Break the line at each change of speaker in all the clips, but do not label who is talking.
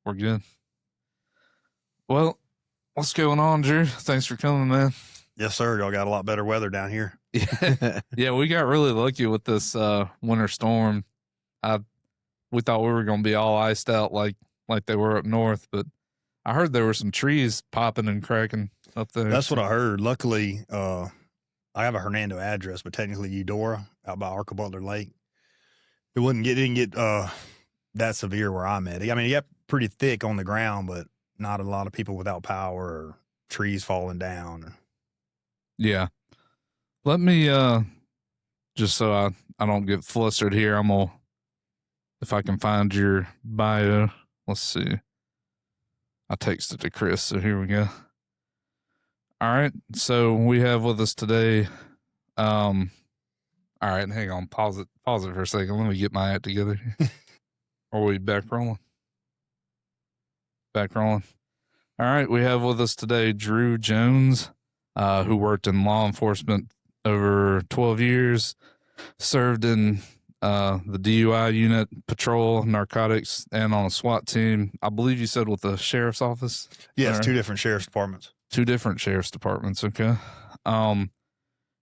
We're good. Well, what's going on, Drew? Thanks for coming, man.
Yes, sir. Y'all got a lot better weather down here.
Yeah, we got really lucky with this winter storm. We thought we were going to be all iced out like they were up north, but I heard there were some trees popping and cracking up there.
That's what I heard. Luckily, I have a Hernando address, but technically Eudora out by Arca-Butler Lake. It didn't get that severe where I'm at. I mean, it got pretty thick on the ground, but not a lot of people without power or trees falling down.
Yeah. Let me just so I don't get flustered here, I'm gonna, if I can find your bio. Let's see. I texted to Chris, so here we go. All right, so we have with us today. All right, hang on, pause it for a second. Let me get my act together. Are we back rolling? Back rolling. All right, we have with us today Drew Jones, who worked in law enforcement over 12 years, served in the DUI unit, patrol, narcotics, and on a SWAT team. I believe you said with the sheriff's office?
Yes, right. Two different sheriff's departments.
Two different sheriff's departments, okay.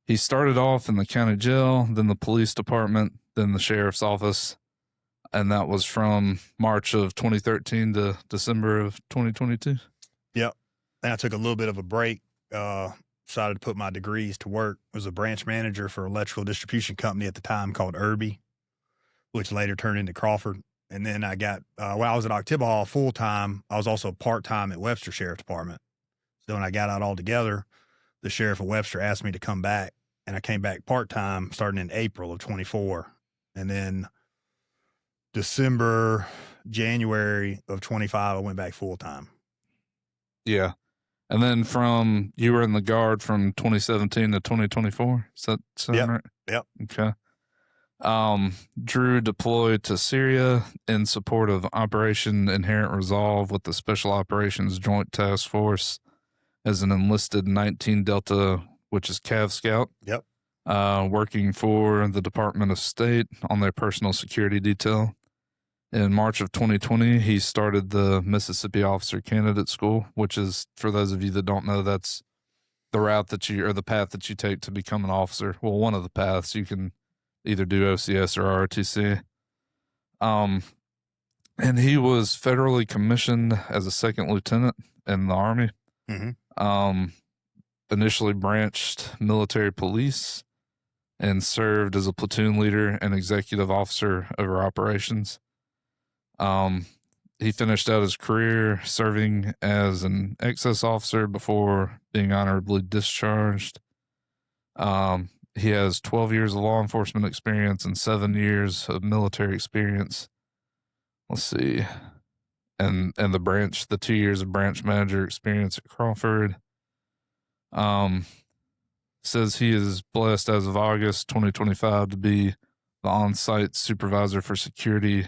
He started off in the county jail, then the police department, then the sheriff's office, and that was from March of 2013 to December of 2022?
Yep. And I took a little bit of a break, decided to put my degrees to work. I was a branch manager for an electrical distribution company at the time called Irby, which later turned into Crawford. And then I got, while I was at Oktibbeha full-time, I was also part-time at Webster Sheriff Department. So when I got out altogether, the sheriff of Webster asked me to come back, and I came back part-time starting in April of 24. And then January of 25, I went back full-time.
Yeah. And then you were in the Guard from 2017 to 2024? Is that sound right?
Yep.
Okay. Drew deployed to Syria in support of Operation Inherent Resolve with the Special Operations Joint Task Force as an enlisted 19 Delta, which is Cav Scout.
Yep.
Working for the Department of State on their personal security detail. In March of 2020, he started the Mississippi Officer Candidate School, which is, for those of you that don't know, that's the route or the path that you take to become an officer. Well, one of the paths. You can either do OCS or ROTC. And he was federally commissioned as a second lieutenant in the Army.
Mm-hmm.
Initially branched military police and served as a platoon leader and executive officer over operations. He finished out his career serving as an excess officer before being honorably discharged. He has 12 years of law enforcement experience and 7 years of military experience. Let's see. And the 2 years of branch manager experience at Crawford. Says he is blessed as of August 2025 to be the on-site supervisor for security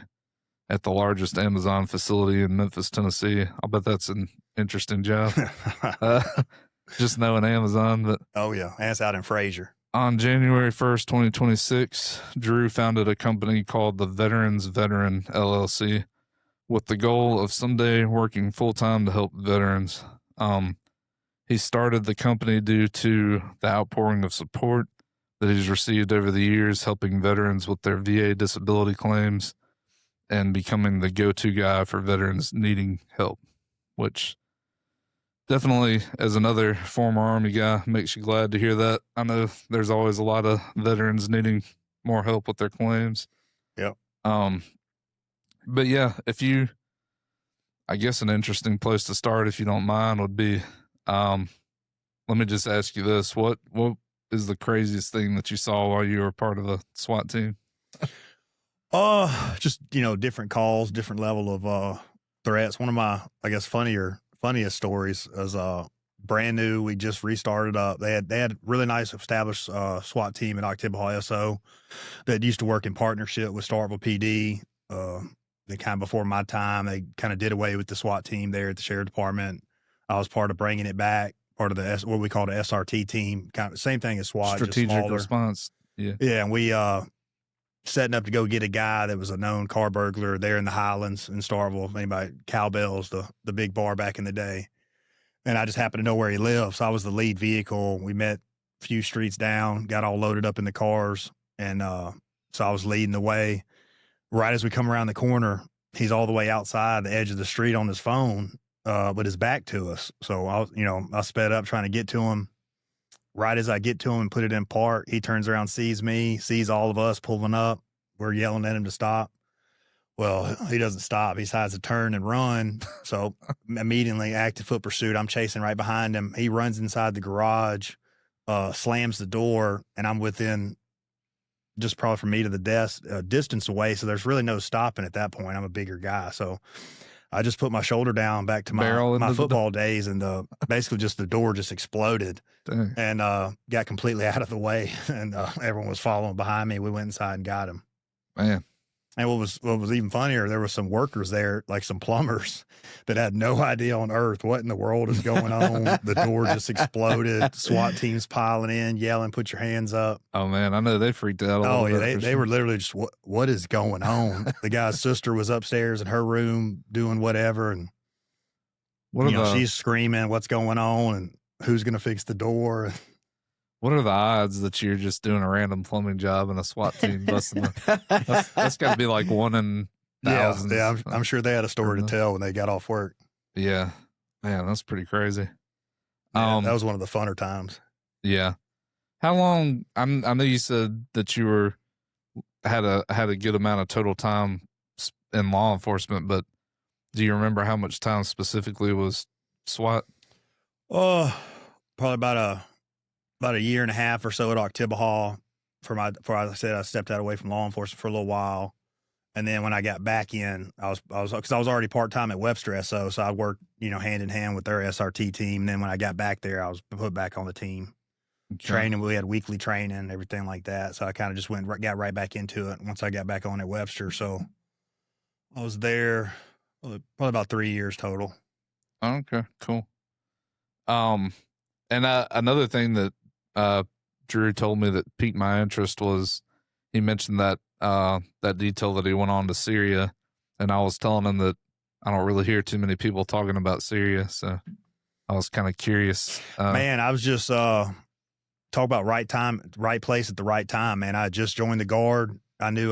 at the largest Amazon facility in Memphis, Tennessee. I'll bet that's an interesting job. Just knowing Amazon, but
oh yeah, and it's out in Fraser.
On January 1st, 2026, Drew founded a company called the Veterans Veteran LLC with the goal of someday working full-time to help veterans. He started the company due to the outpouring of support that he's received over the years, helping veterans with their VA disability claims and becoming the go-to guy for veterans needing help, which definitely, as another former Army guy, makes you glad to hear that. I know there's always a lot of veterans needing more help with their claims.
Yep.
But yeah, I guess an interesting place to start, if you don't mind, would be, let me just ask you this. What is the craziest thing that you saw while you were part of a SWAT team?
Just, different calls, different level of threats. One of my, I guess, funniest stories is brand new. We just restarted up. They had really nice established SWAT team at Oktibbeha SO that used to work in partnership with Starkville PD. They kind of before my time, they kind of did away with the SWAT team there at the Sheriff Department. I was part of bringing it back, part of what we call the SRT team, kind of same thing as SWAT,
strategic response. Yeah.
Yeah. And we setting up to go get a guy that was a known car burglar there in the Highlands in Starville. Anybody, Cowbells, the big bar back in the day. And I just happened to know where he lived. So I was the lead vehicle. We met a few streets down, got all loaded up in the cars. And so I was leading the way. Right as we come around the corner, he's all the way outside the edge of the street on his phone, with his back to us. So I sped up trying to get to him. Right as I get to him and put it in park, he turns around, sees me, sees all of us pulling up. We're yelling at him to stop. Well, he doesn't stop. He decides to turn and run. So immediately active foot pursuit. I'm chasing right behind him. He runs inside the garage, slams the door, and I'm within just probably from me to the desk, distance away. So there's really no stopping at that point. I'm a bigger guy. So I just put my shoulder down back to my football days, and basically just the door just exploded.
Dang.
And got completely out of the way, and everyone was following behind me. We went inside and got him.
Man.
And what was even funnier, there were some workers there, like some plumbers, that had no idea on earth what in the world is going on. The door just exploded. SWAT teams piling in, yelling, "Put your hands up!"
Oh man, I know they freaked out.
Oh yeah, they were literally just, what is going on? The guy's sister was upstairs in her room doing whatever, and she's screaming, "What's going on?" and who's going to fix the door?
What are the odds that you're just doing a random plumbing job and a SWAT team busting that's got to be like 1 in thousands.
Yeah, I'm sure they had a story to tell when they got off work.
Yeah, man, that's pretty crazy.
Yeah, that was one of the funner times.
Yeah. How long? I know you said that you had a good amount of total time in law enforcement, but do you remember how much time specifically was SWAT?
Oh, probably about a year and a half or so at Oktibbeha. As I said, I stepped out away from law enforcement for a little while. And then when I got back in, because I was already part-time at Webster SO. So I worked, hand in hand with their SRT team. And then when I got back there, I was put back on the team. Okay. Training, we had weekly training, everything like that. So I kind of just got right back into it once I got back on at Webster. So I was there probably about 3 years total.
Okay, cool. And another thing that Drew told me that piqued my interest was he mentioned that detail that he went on to Syria, and I was telling him that I don't really hear too many people talking about Syria, so I was kind of curious.
Man, I was just talk about right time, right place at the right time. Man, I just joined the Guard. I knew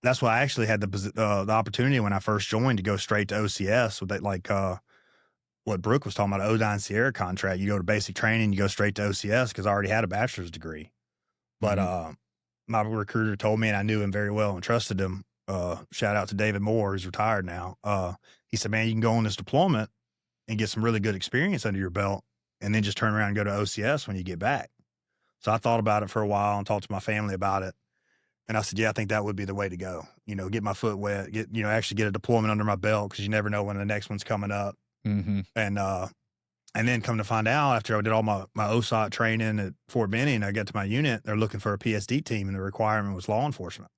that's why I actually had the opportunity when I first joined to go straight to OCS with that, what Brooke was talking about, Odine Sierra contract. You go to basic training, you go straight to OCS because I already had a bachelor's degree. But my recruiter told me, and I knew him very well and trusted him. Shout out to David Moore, who's retired now. He said, "Man, you can go on this deployment and get some really good experience under your belt, and then just turn around and go to OCS when you get back." So I thought about it for a while and talked to my family about it. And I said, "Yeah, I think that would be the way to go. Get my foot wet, actually get a deployment under my belt, because you never know when the next one's coming up." Mm-hmm. And then come to find out, after I did all my OSOT training at Fort Benning, and I got to my unit, they're looking for a PSD team, and the requirement was law enforcement.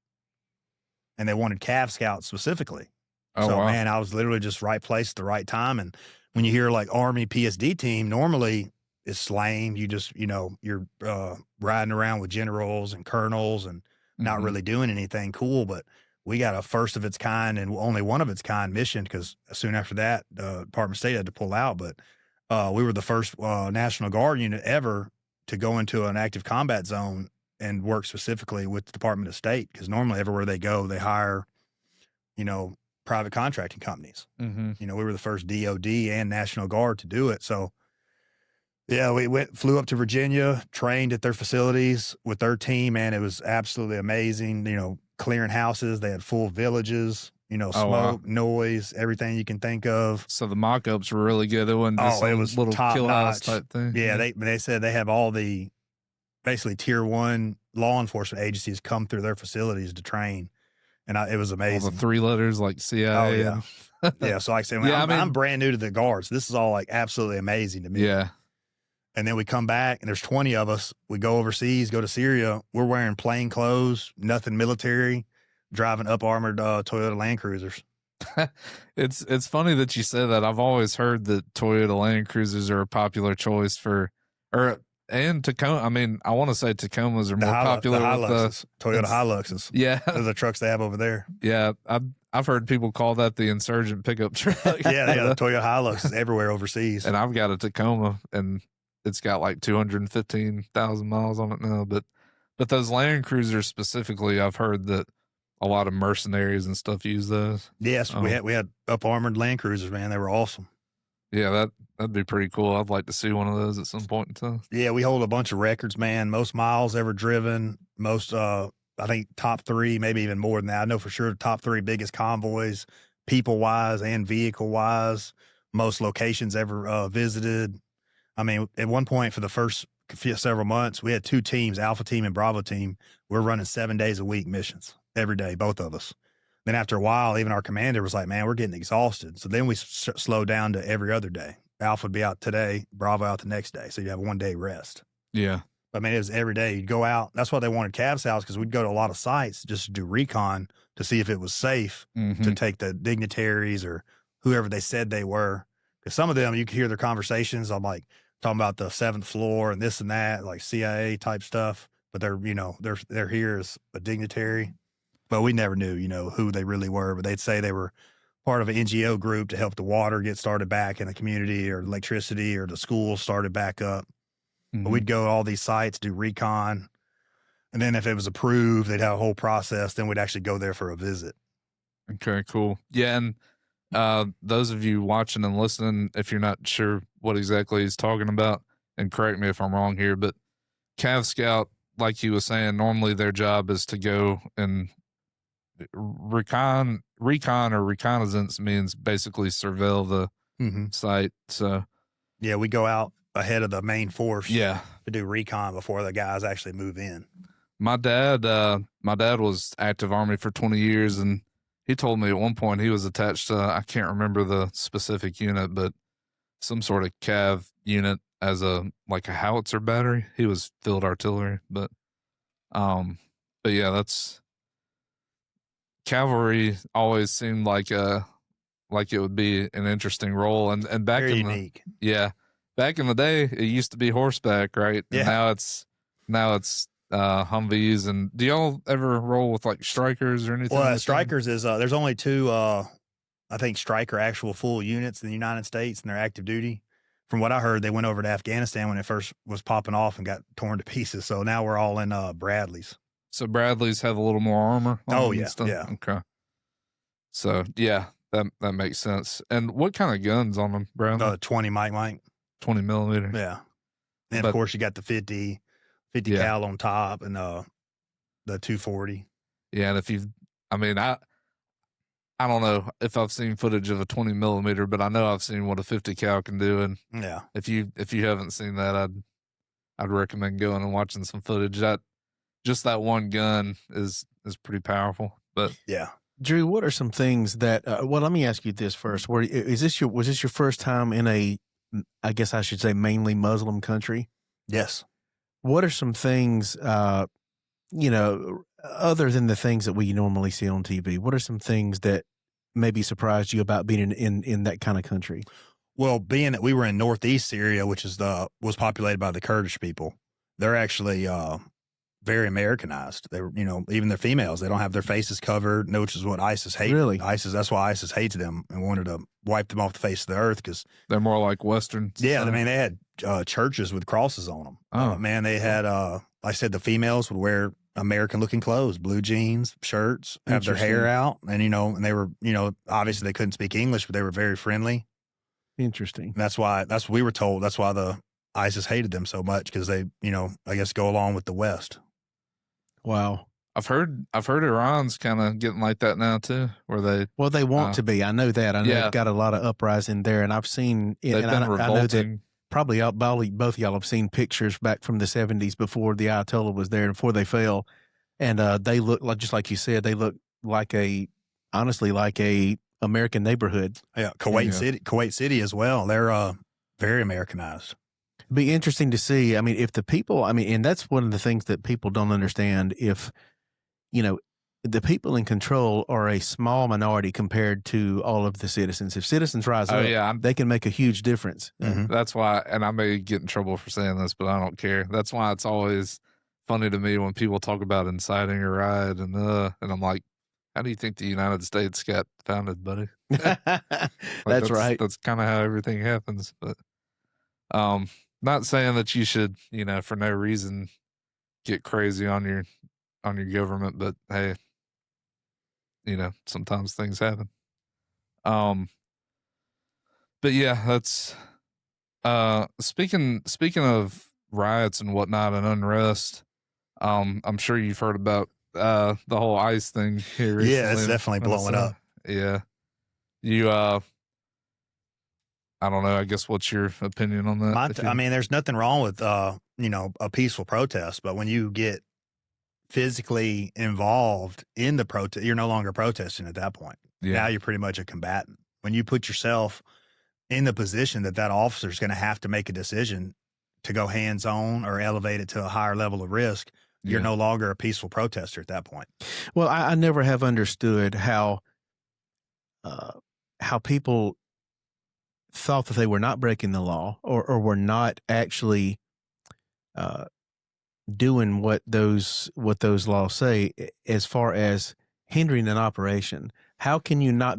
And they wanted Cav Scouts specifically. Oh, so, wow. Man, I was literally just right place at the right time. And when you hear like Army PSD team, normally it's lame. You just, you're riding around with generals and colonels and not really doing anything cool. But we got a first of its kind and only one of its kind mission, because soon after that, the Department of State had to pull out. But we were the first National Guard unit ever to go into an active combat zone and work specifically with the Department of State, because normally everywhere they go, they hire, private contracting companies. Mm-hmm. We were the first DOD and National Guard to do it. So, yeah, we flew up to Virginia, trained at their facilities with their team, and it was absolutely amazing. Clearing houses, they had full villages. Smoke, noise, everything you can think of.
So the mock-ups were really good. It wasn't just
it was
little
top
kill house
notch
type thing.
Yeah, they said they have all the basically tier 1 law enforcement agencies come through their facilities to train, and it was amazing.
All the 3 letters like CIA.
Oh yeah, yeah. So like I said, I'm brand new to the Guards. This is all like absolutely amazing to me.
Yeah.
And then we come back, and there's 20 of us. We go overseas, go to Syria. We're wearing plain clothes, nothing military, driving up armored Toyota Land Cruisers.
It's funny that you said that. I've always heard that Toyota Land Cruisers are a popular choice or and Tacoma. I mean, I want to say Tacomas are
The
more popular with
Hiluxes, Toyota
it's-
Hiluxes.
Yeah,
Those are the trucks they have over there.
yeah. I've heard people call that the insurgent pickup truck.
Yeah, the Toyota Hilux is everywhere overseas.
And I've got a Tacoma, and it's got like 215,000 miles on it now. But those Land Cruisers specifically, I've heard that a lot of mercenaries and stuff use those.
Yes, we had up armored Land Cruisers, man. They were awesome.
Yeah, that'd be pretty cool. I'd like to see one of those at some point in time.
Yeah, we hold a bunch of records, man. Most miles ever driven, most I think top 3, maybe even more than that. I know for sure the top 3 biggest convoys, people wise and vehicle wise, most locations ever visited. I mean, at one point for the first several months, we had 2 teams, Alpha Team and Bravo Team. We're running 7 days a week missions every day, both of us. Then after a while, even our commander was like, man, we're getting exhausted. So then we slowed down to every other day. Alpha would be out today, Bravo out the next day. So you have 1 day rest.
Yeah.
I mean, it was every day. You'd go out. That's why they wanted Cav Scouts, because we'd go to a lot of sites just to do recon to see if it was safe to take the dignitaries or whoever they said they were. Because some of them, you could hear their conversations. I'm like talking about the 7th floor and this and that, like CIA type stuff. But they're here as a dignitary. But we never knew, who they really were. But they'd say they were part of an NGO group to help the water get started back in the community, or electricity, or the school started back up. But we'd go to all these sites, do recon. And then if it was approved, they'd have a whole process. Then we'd actually go there for a visit.
Okay, cool. Yeah. And those of you watching and listening, if you're not sure what exactly he's talking about, and correct me if I'm wrong here, but Cav Scout, like he was saying, normally their job is to go and recon or reconnaissance means basically surveil the site. So
yeah, we go out ahead of the main force
to
do recon before the guys actually move in.
My dad was active Army for 20 years, and he told me at one point he was attached to, I can't remember the specific unit, but some sort of Cav unit as a howitzer battery. He was field artillery, but yeah, that's cavalry always seemed like it would be an interesting role. And back
Very
in
unique.
Back in the day, it used to be horseback, right? And now it's Humvees. And do y'all ever roll with like strikers or anything?
Well, strikers is there's only 2 I think striker actual full units in the United States, and they're active duty. From what I heard, they went over to Afghanistan when it first was popping off and got torn to pieces. So now we're all in Bradleys.
So Bradleys have a little more armor.
Oh yeah,
yeah. Okay. So yeah, that makes sense. And what kind of guns on them, Bradley?
20 Mike.
20 millimeter.
Yeah. And of course you got the 50 cal on top, and the 240. Yeah.
And I don't know if I've seen footage of a 20 millimeter, but I know I've seen what a 50 cal can do. And
yeah,
if you haven't seen that, I'd recommend going and watching some footage. Just that one gun is pretty powerful. But
yeah.
Drew, what are some things that, let me ask you this first. Was this your first time in a, I guess I should say, mainly Muslim country?
Yes.
What are some things, other than the things that we normally see on TV? What are some things that maybe surprised you about being in that kind of country?
Well, being that we were in northeast Syria, which was populated by the Kurdish people, they're actually very Americanized. They were, even their females, they don't have their faces covered, which is what ISIS hates.
Really?
That's why ISIS hates them and wanted to wipe them off the face of the earth, because
they're more like Western.
Yeah, I mean, they had churches with crosses on them.
Oh,
man, they had, like I said, the females would wear American-looking clothes, blue jeans, shirts, have their hair out, and and they were, obviously they couldn't speak English, but they were very friendly.
Interesting.
And that's what we were told. That's why the ISIS hated them so much, because they, I guess go along with the West.
Wow.
I've heard Iran's kind of getting like that now too, where they
want to be. I know that. I know they've got a lot of uprising there, and I've seen it.
They've been revolting.
I know that probably both of y'all have seen pictures back from the 70s before the Ayatollah was there and before they fell, and they look like, just like you said, they look like honestly like a American neighborhood.
Yeah, Kuwait City as well. They're very Americanized.
It'd be interesting to see. I mean, if the people, and that's one of the things that people don't understand. If the people in control are a small minority compared to all of the citizens. If citizens rise
Oh
up,
yeah,
they can make a huge difference.
Mhm.
that's why, and I may get in trouble for saying this, but I don't care. That's why it's always funny to me when people talk about inciting a riot, and I'm like, how do you think the United States got founded, buddy?
That's right.
That's kind of how everything happens. But not saying that you should, for no reason get crazy on your government, but hey, sometimes things happen. But yeah, that's speaking of riots and whatnot and unrest. I'm sure you've heard about the whole ICE thing here recently.
Yeah, it's definitely blowing up.
Yeah. You I don't know, I guess what's your opinion on that?
I mean, there's nothing wrong with a peaceful protest, but when you get physically involved in the protest, you're no longer protesting at that point.
Yeah.
Now you're pretty much a combatant. When you put yourself in the position that officer is going to have to make a decision to go hands on or elevate it to a higher level of risk, you're no longer a peaceful protester at that point.
Well, I never have understood how people thought that they were not breaking the law or were not actually doing what those laws say as far as hindering an operation. How can you not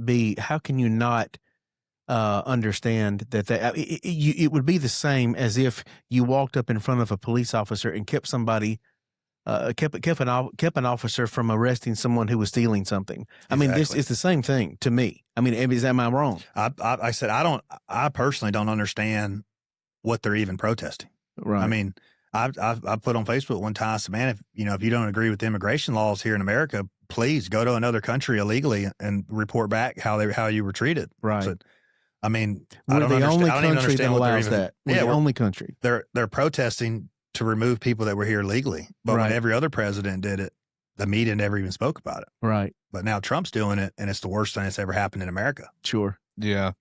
understand that it would be the same as if you walked up in front of a police officer and kept somebody kept an officer from arresting someone who was stealing something. I mean, this is the same thing to me. I mean, am I wrong?
I said, I personally don't understand what they're even protesting.
Right.
I mean, I put on Facebook one time, I said, man, if you don't agree with the immigration laws here in America, please go to another country illegally and report back how you were treated.
Right.
So, I mean,
we're the only country that allows that. We're the only country.
They're protesting to remove people that were here legally. But when every other president did it, the media never even spoke about it.
Right.
But now Trump's doing it, and it's the worst thing that's ever happened in America.
Sure.
Yeah.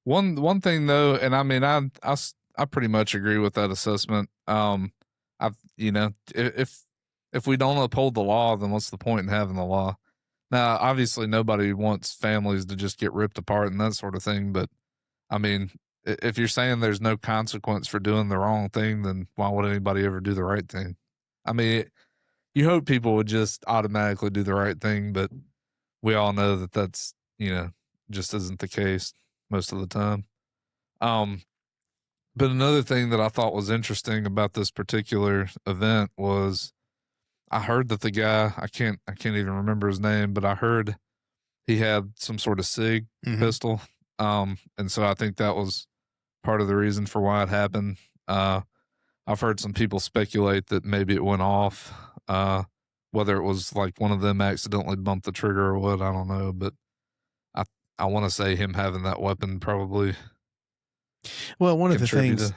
One thing though, and I mean, I pretty much agree with that assessment. If we don't uphold the law, then what's the point in having the law? Now, obviously, nobody wants families to just get ripped apart and that sort of thing. But I mean, if you're saying there's no consequence for doing the wrong thing, then why would anybody ever do the right thing? I mean, you hope people would just automatically do the right thing, but we all know that that's, just isn't the case most of the time. But another thing that I thought was interesting about this particular event was I heard that the guy, I can't even remember his name, but I heard he had some sort of SIG pistol. And so I think that was part of the reason for why it happened. I've heard some people speculate that maybe it went off, whether it was like one of them accidentally bumped the trigger or what, I don't know. But I want to say him having that weapon probably.
Well, one of the things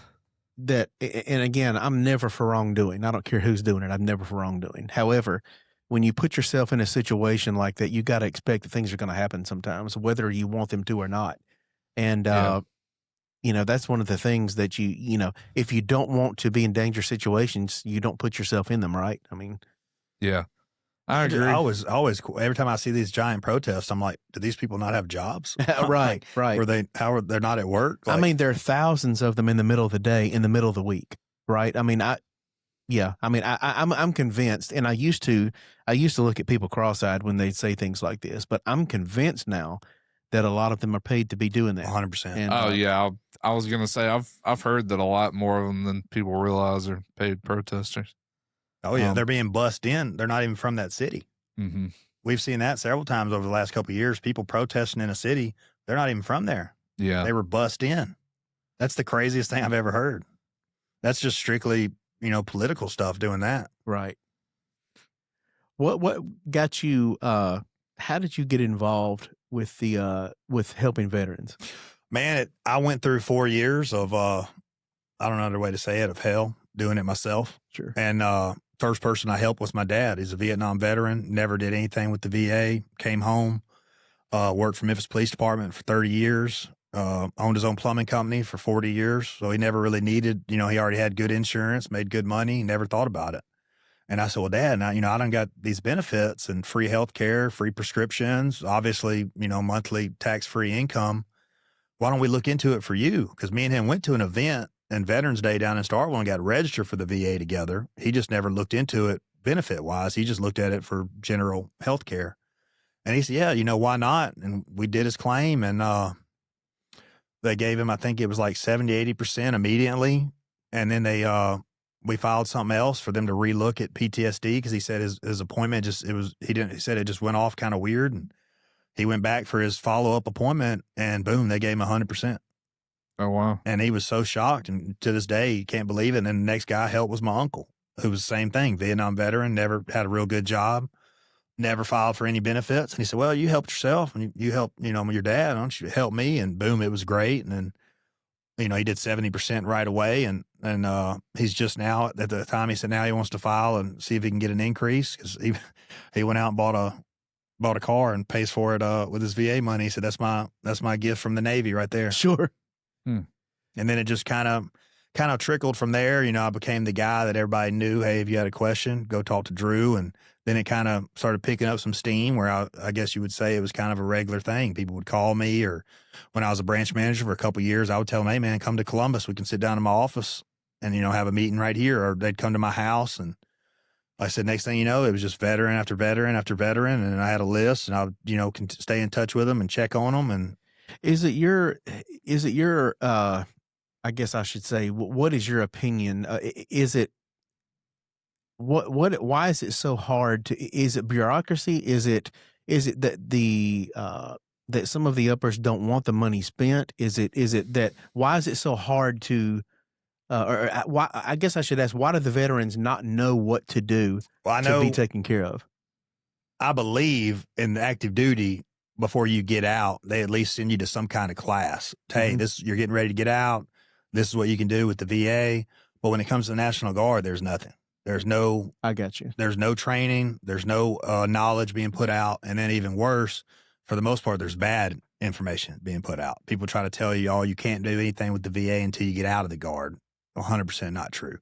that, and again, I'm never for wrongdoing. I don't care who's doing it. I'm never for wrongdoing. However, when you put yourself in a situation like that, you got to expect that things are going to happen sometimes, whether you want them to or not. And, that's one of the things that if you don't want to be in dangerous situations, you don't put yourself in them, right? I mean,
yeah, I agree.
I always, every time I see these giant protests, I'm like, do these people not have jobs?
Right.
They're not at work?
I mean, there are thousands of them in the middle of the day, in the middle of the week, right? I mean, I'm convinced, and I used to look at people cross-eyed when they say things like this, but I'm convinced now that a lot of them are paid to be doing that.
100%.
And, yeah, I was gonna say I've heard that a lot more of them than people realize are paid protesters.
Oh yeah, they're being bussed in. They're not even from that city.
Mm-hmm.
We've seen that several times over the last couple of years. People protesting in a city, they're not even from there.
Yeah,
they were bussed in. That's the craziest thing I've ever heard. That's just strictly, political stuff doing that.
Right. What got you? How did you get involved with with helping veterans?
Man, I went through 4 years of I don't know another way to say it, of hell, doing it myself.
Sure.
And first person I helped was my dad. He's a Vietnam veteran, never did anything with the VA, came home, worked for Memphis Police Department for 30 years, owned his own plumbing company for 40 years. So he never really needed, he already had good insurance, made good money, never thought about it. And I said, well, Dad, now, I done got these benefits and free health care, free prescriptions, obviously, monthly tax-free income. Why don't we look into it for you? Because me and him went to an event and Veterans Day down in Starkville and got registered for the VA together. He just never looked into it benefit-wise. He just looked at it for general health care. And he said, yeah, why not? And we did his claim, and they gave him, I think it was like 70, 80% immediately. And then we filed something else for them to relook at PTSD, because he said his appointment he said it just went off kind of weird. And he went back for his follow-up appointment, and boom, they gave him 100%.
Oh, wow.
And he was so shocked. And to this day, he can't believe it. And then the next guy I helped was my uncle, who was the same thing, Vietnam veteran, never had a real good job, never filed for any benefits. And he said, well, you helped yourself, and you helped, your dad. Why don't you help me? And boom, it was great. And then, he did 70% right away. And he's just now, at the time, he said now he wants to file and see if he can get an increase, because he went out and bought a car and pays for it with his VA money. He said, that's my gift from the Navy right there.
Sure.
And then it just kind of trickled from there. I became the guy that everybody knew, hey, if you had a question, go talk to Drew. And then it kind of started picking up some steam, where I guess you would say it was kind of a regular thing. People would call me, or when I was a branch manager for a couple of years, I would tell them, hey, man, come to Columbus. We can sit down in my office and, have a meeting right here. Or they'd come to my house. And like I said, next thing you know, it was just veteran after veteran after veteran. And I had a list, and I would, can stay in touch with them and check on them. And
is it your, I guess I should say, what is your opinion? Is it, why is it so hard is it bureaucracy? Is it that that some of the uppers don't want the money spent? Is it that, why is it so hard to, why, I guess I should ask, why do the veterans not know what to do to be taken care of?
I believe in the active duty, before you get out, they at least send you to some kind of class. Hey, you're getting ready to get out. This is what you can do with the VA. But when it comes to the National Guard, there's nothing. I got you. There's no training. There's no knowledge being put out. And then even worse, for the most part, there's bad information being put out. People try to tell you, you can't do anything with the VA until you get out of the Guard. 100% not true.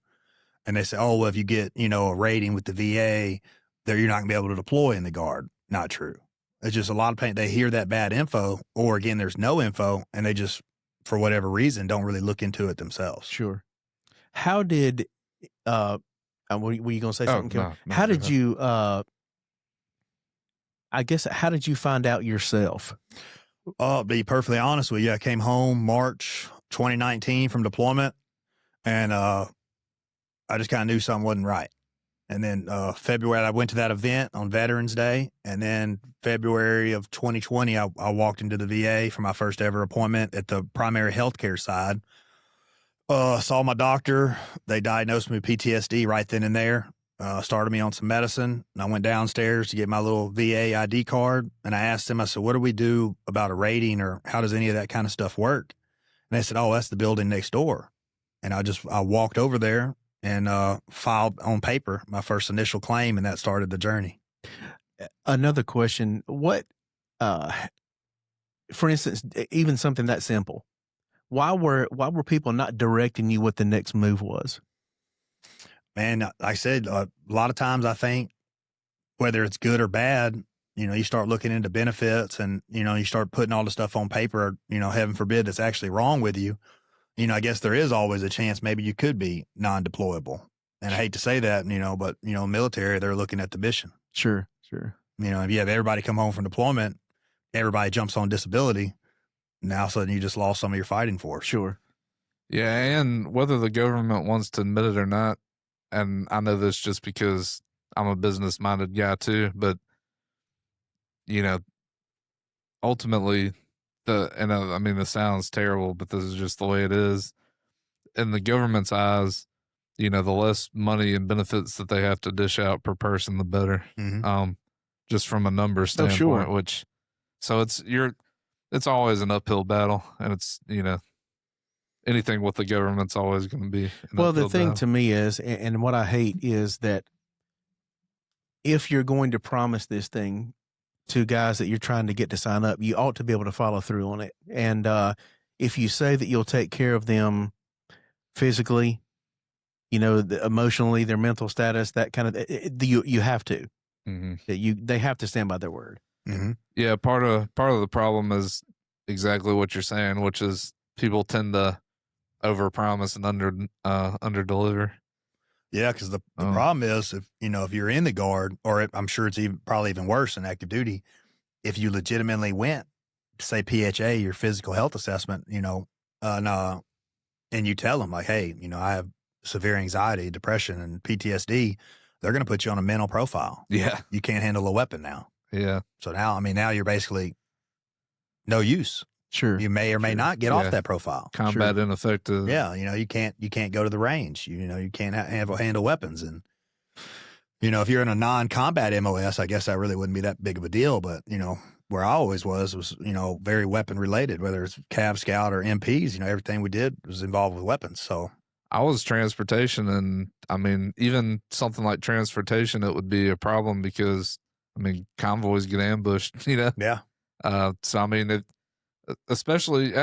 And they say, well, if you get, a rating with the VA, you're not going to be able to deploy in the Guard. Not true. It's just a lot of pain. They hear that bad info, or again, there's no info, and they just, for whatever reason, don't really look into it themselves.
Sure. How did, were you going to say something?
No,
how did you, I guess, how did you find out yourself?
I'll be perfectly honest with you. I came home March 2019 from deployment, and I just kind of knew something wasn't right. And then February, I went to that event on Veterans Day. And then February of 2020, I walked into the VA for my first ever appointment at the primary healthcare side. Saw my doctor. They diagnosed me with PTSD right then and there. Started me on some medicine. And I went downstairs to get my little VA ID card. And I asked them, I said, what do we do about a rating, or how does any of that kind of stuff work? And they said, oh, that's the building next door. And I walked over there and filed on paper my first initial claim, and that started the journey.
Another question, what, for instance, even something that simple, why were people not directing you what the next move was?
Man, like I said, a lot of times I think, whether it's good or bad, you start looking into benefits, and, you start putting all the stuff on paper, heaven forbid that's actually wrong with you. I guess there is always a chance maybe you could be non-deployable. And I hate to say that, but, military, they're looking at the mission.
Sure.
If you have everybody come home from deployment, everybody jumps on disability. Now, all of a sudden, you just lost some of your fighting force.
Sure.
Yeah, and whether the government wants to admit it or not, and I know this just because I'm a business-minded guy too, but, ultimately, this sounds terrible, but this is just the way it is. In the government's eyes, the less money and benefits that they have to dish out per person, the better. Just from a number standpoint, so it's always an uphill battle, and it's, anything with the government's always going to be.
Well, the thing to me is, and what I hate is that if you're going to promise this thing to guys that you're trying to get to sign up, you ought to be able to follow through on it. And if you say that you'll take care of them physically, emotionally, their mental status, that kind of, you have to,
Mm-hmm.
they have to stand by their word.
Mm-hmm.
Yeah, part of the problem is exactly what you're saying, which is people tend to overpromise and underdeliver.
Yeah, because the problem is if you're in the Guard, or I'm sure it's probably even worse in active duty, if you legitimately went, say PHA, your physical health assessment, and you tell them like, hey, I have severe anxiety, depression, and PTSD, they're going to put you on a mental profile.
Yeah.
You can't handle a weapon now.
Yeah.
So now you're basically no use.
Sure.
You may or may not get off that profile.
Combat ineffective.
Yeah. You can't go to the range. You can't handle weapons. And, if you're in a non-combat MOS, I guess that really wouldn't be that big of a deal. But, where I always was, very weapon related, whether it's Cav Scout or MPs, everything we did was involved with weapons. So
I was transportation, and I mean, even something like transportation, it would be a problem because convoys get ambushed,
Yeah.
So I mean, especially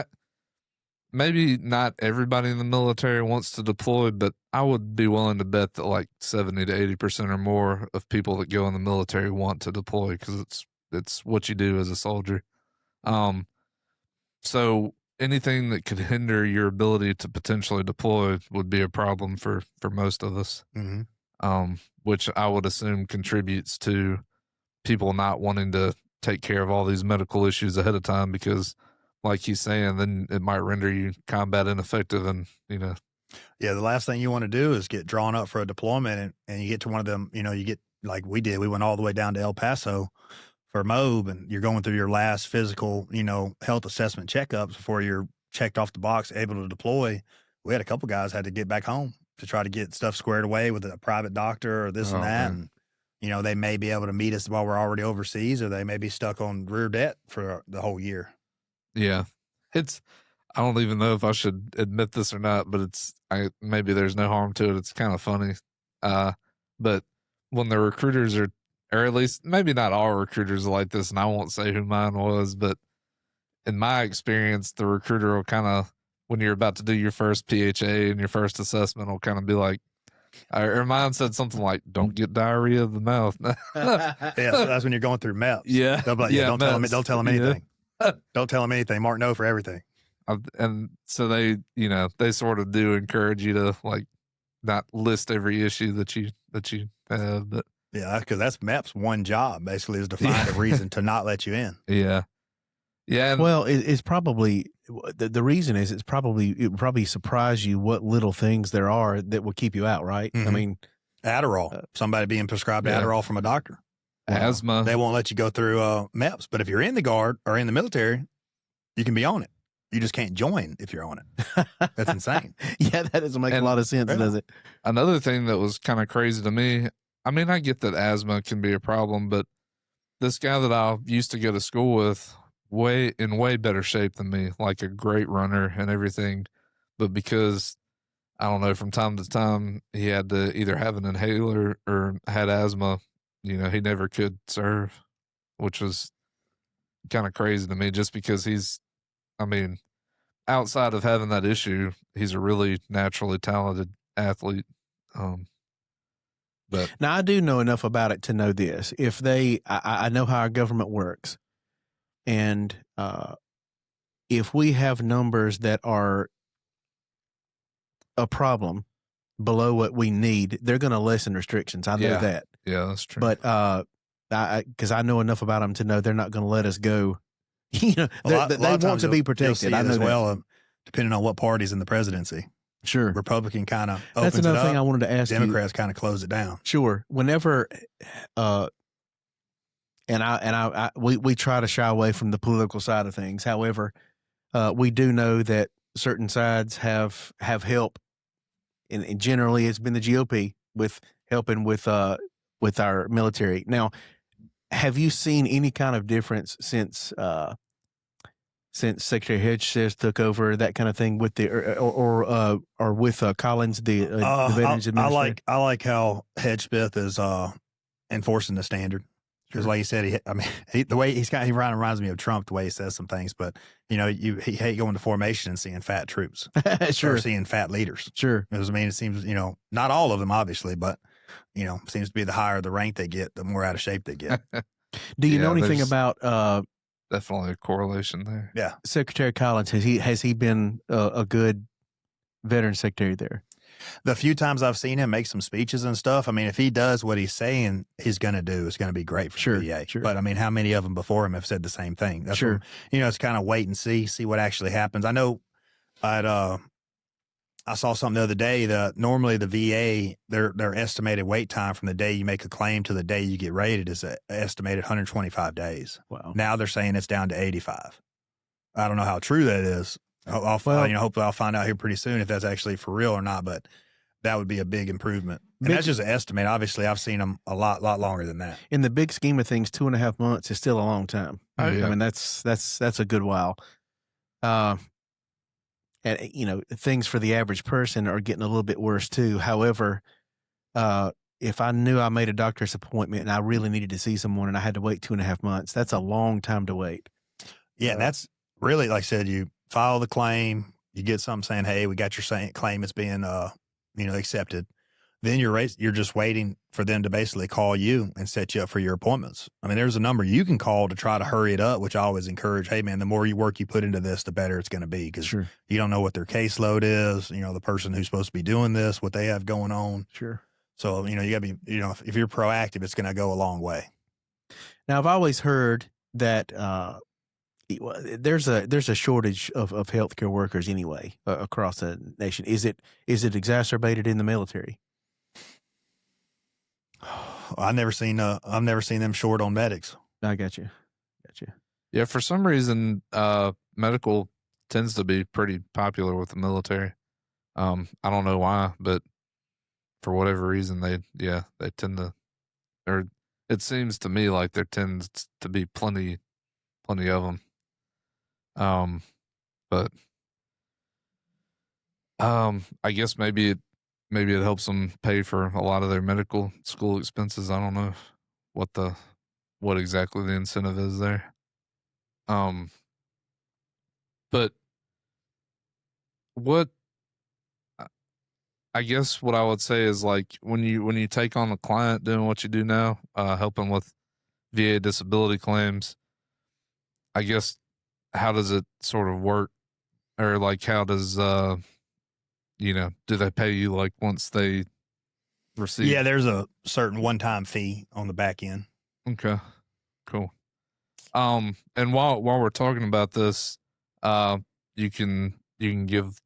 maybe not everybody in the military wants to deploy, but I would be willing to bet that like 70 to 80% or more of people that go in the military want to deploy because it's what you do as a soldier. So anything that could hinder your ability to potentially deploy would be a problem for most of us.
Mm-hmm.
Which I would assume contributes to people not wanting to take care of all these medical issues ahead of time because, like he's saying, then it might render you combat ineffective and,
Yeah, the last thing you want to do is get drawn up for a deployment and you get to one of them, you get like we did. We went all the way down to El Paso for MOB, and you're going through your last physical, health assessment checkups before you're checked off the box, able to deploy. We had a couple guys had to get back home to try to get stuff squared away with a private doctor or this and that.
Man.
And, they may be able to meet us while we're already overseas, or they may be stuck on rear debt for the whole year.
Yeah. I don't even know if I should admit this or not, but maybe there's no harm to it. It's kind of funny. But when the recruiters or at least maybe not all recruiters are like this, and I won't say who mine was, but in my experience, the recruiter will kind of, when you're about to do your first PHA and your first assessment, will kind of be like, or mine said something like, "Don't get diarrhea of the mouth."
Yeah, so that's when you're going through MEPS.
Yeah,
they'll be like, don't tell them anything.
Yeah.
Don't tell them anything. Mark no for everything.
And so they sort of do encourage you to like not list every issue that you have, but
yeah, because that's MEP's one job basically is to find a reason to not let you in.
Yeah. Yeah.
Well, it's probably the reason is it would probably surprise you what little things there are that will keep you out, right?
Mm-hmm.
I mean,
Adderall, somebody being prescribed Adderall from a doctor.
Asthma.
They won't let you go through MEPS, but if you're in the Guard or in the military, you can be on it. You just can't join if you're on it. That's insane.
Yeah, that doesn't make a lot of sense, does it?
Another thing that was kind of crazy to me, I mean, I get that asthma can be a problem, but this guy that I used to go to school with, in way better shape than me, like a great runner and everything. But because, I don't know, from time to time, he had to either have an inhaler or had asthma, he never could serve, which was kind of crazy to me just because outside of having that issue, he's a really naturally talented athlete. But
now I do know enough about it to know this. If I know how our government works, and if we have numbers that are a problem below what we need, they're going to lessen restrictions. I know that.
Yeah, that's true.
But because I know enough about them to know they're not going to let us go. They want to be protected.
I know that. Depending on what party's in the presidency.
Sure.
Republican kind of opens
That's another
it up.
thing I wanted to ask you.
Democrats kind of close it down.
Sure. Whenever, we try to shy away from the political side of things. However, we do know that certain sides have help, and generally it's been the GOP with helping with our military. Now, have you seen any kind of difference since Secretary Hedges took over, that kind of thing, with the or with Collins, the Veterans Administrator?
I like how Hedgesmith is enforcing the standard. Because like you said, the way he reminds me of Trump, the way he says some things, but he hate going to formation and seeing fat troops
Sure.
or seeing fat leaders.
Sure.
Because it seems, not all of them obviously, but seems to be the higher the rank they get, the more out of shape they get.
Do you know anything about
definitely a correlation there?
Yeah.
Secretary Collins? Has he been a good veteran secretary there?
The few times I've seen him make some speeches and stuff, if he does what he's saying he's going to do, it's going to be great for the VA.
Sure.
But how many of them before him have said the same thing? That's
sure.
It's kind of wait and see what actually happens. I know I saw something the other day that normally the VA, their estimated wait time from the day you make a claim to the day you get rated is estimated 125 days.
Wow.
Now they're saying it's down to 85. I don't know how true that is. Hopefully I'll find out here pretty soon if that's actually for real or not, but that would be a big improvement. And that's just an estimate. Obviously, I've seen them a lot longer than that.
In the big scheme of things, 2.5 months is still a long time.
Oh, yeah.
That's a good while. And things for the average person are getting a little bit worse too. However, if I knew I made a doctor's appointment and I really needed to see someone and I had to wait 2.5 months, that's a long time to wait.
Yeah, and that's really, like I said, you file the claim, you get something saying, hey, we got your claim, it's being accepted. Then you're just waiting for them to basically call you and set you up for your appointments. There's a number you can call to try to hurry it up, which I always encourage. Hey man, the more work you put into this, the better it's going to be, because
Sure.
you don't know what their caseload is. The person who's supposed to be doing this, what they have going on.
Sure.
So you got to be, if you're proactive, it's going to go a long way.
Now I've always heard that there's a shortage of healthcare workers anyway across the nation. Is it exacerbated in the military?
I've never seen them short on medics.
I got you.
Yeah, for some reason, medical tends to be pretty popular with the military. I don't know why, but for whatever reason, they tend to, or it seems to me like there tends to be plenty of them. But I guess maybe it helps them pay for a lot of their medical school expenses. I don't know what exactly the incentive is there. But what I guess what I would say is, like, when you take on a client doing what you do now, helping with VA disability claims, I guess, how does it sort of work? Or like, how does, do they pay you like once they receive?
Yeah, there's a certain one-time fee on the back end.
Okay, cool. And while we're talking about this, you can give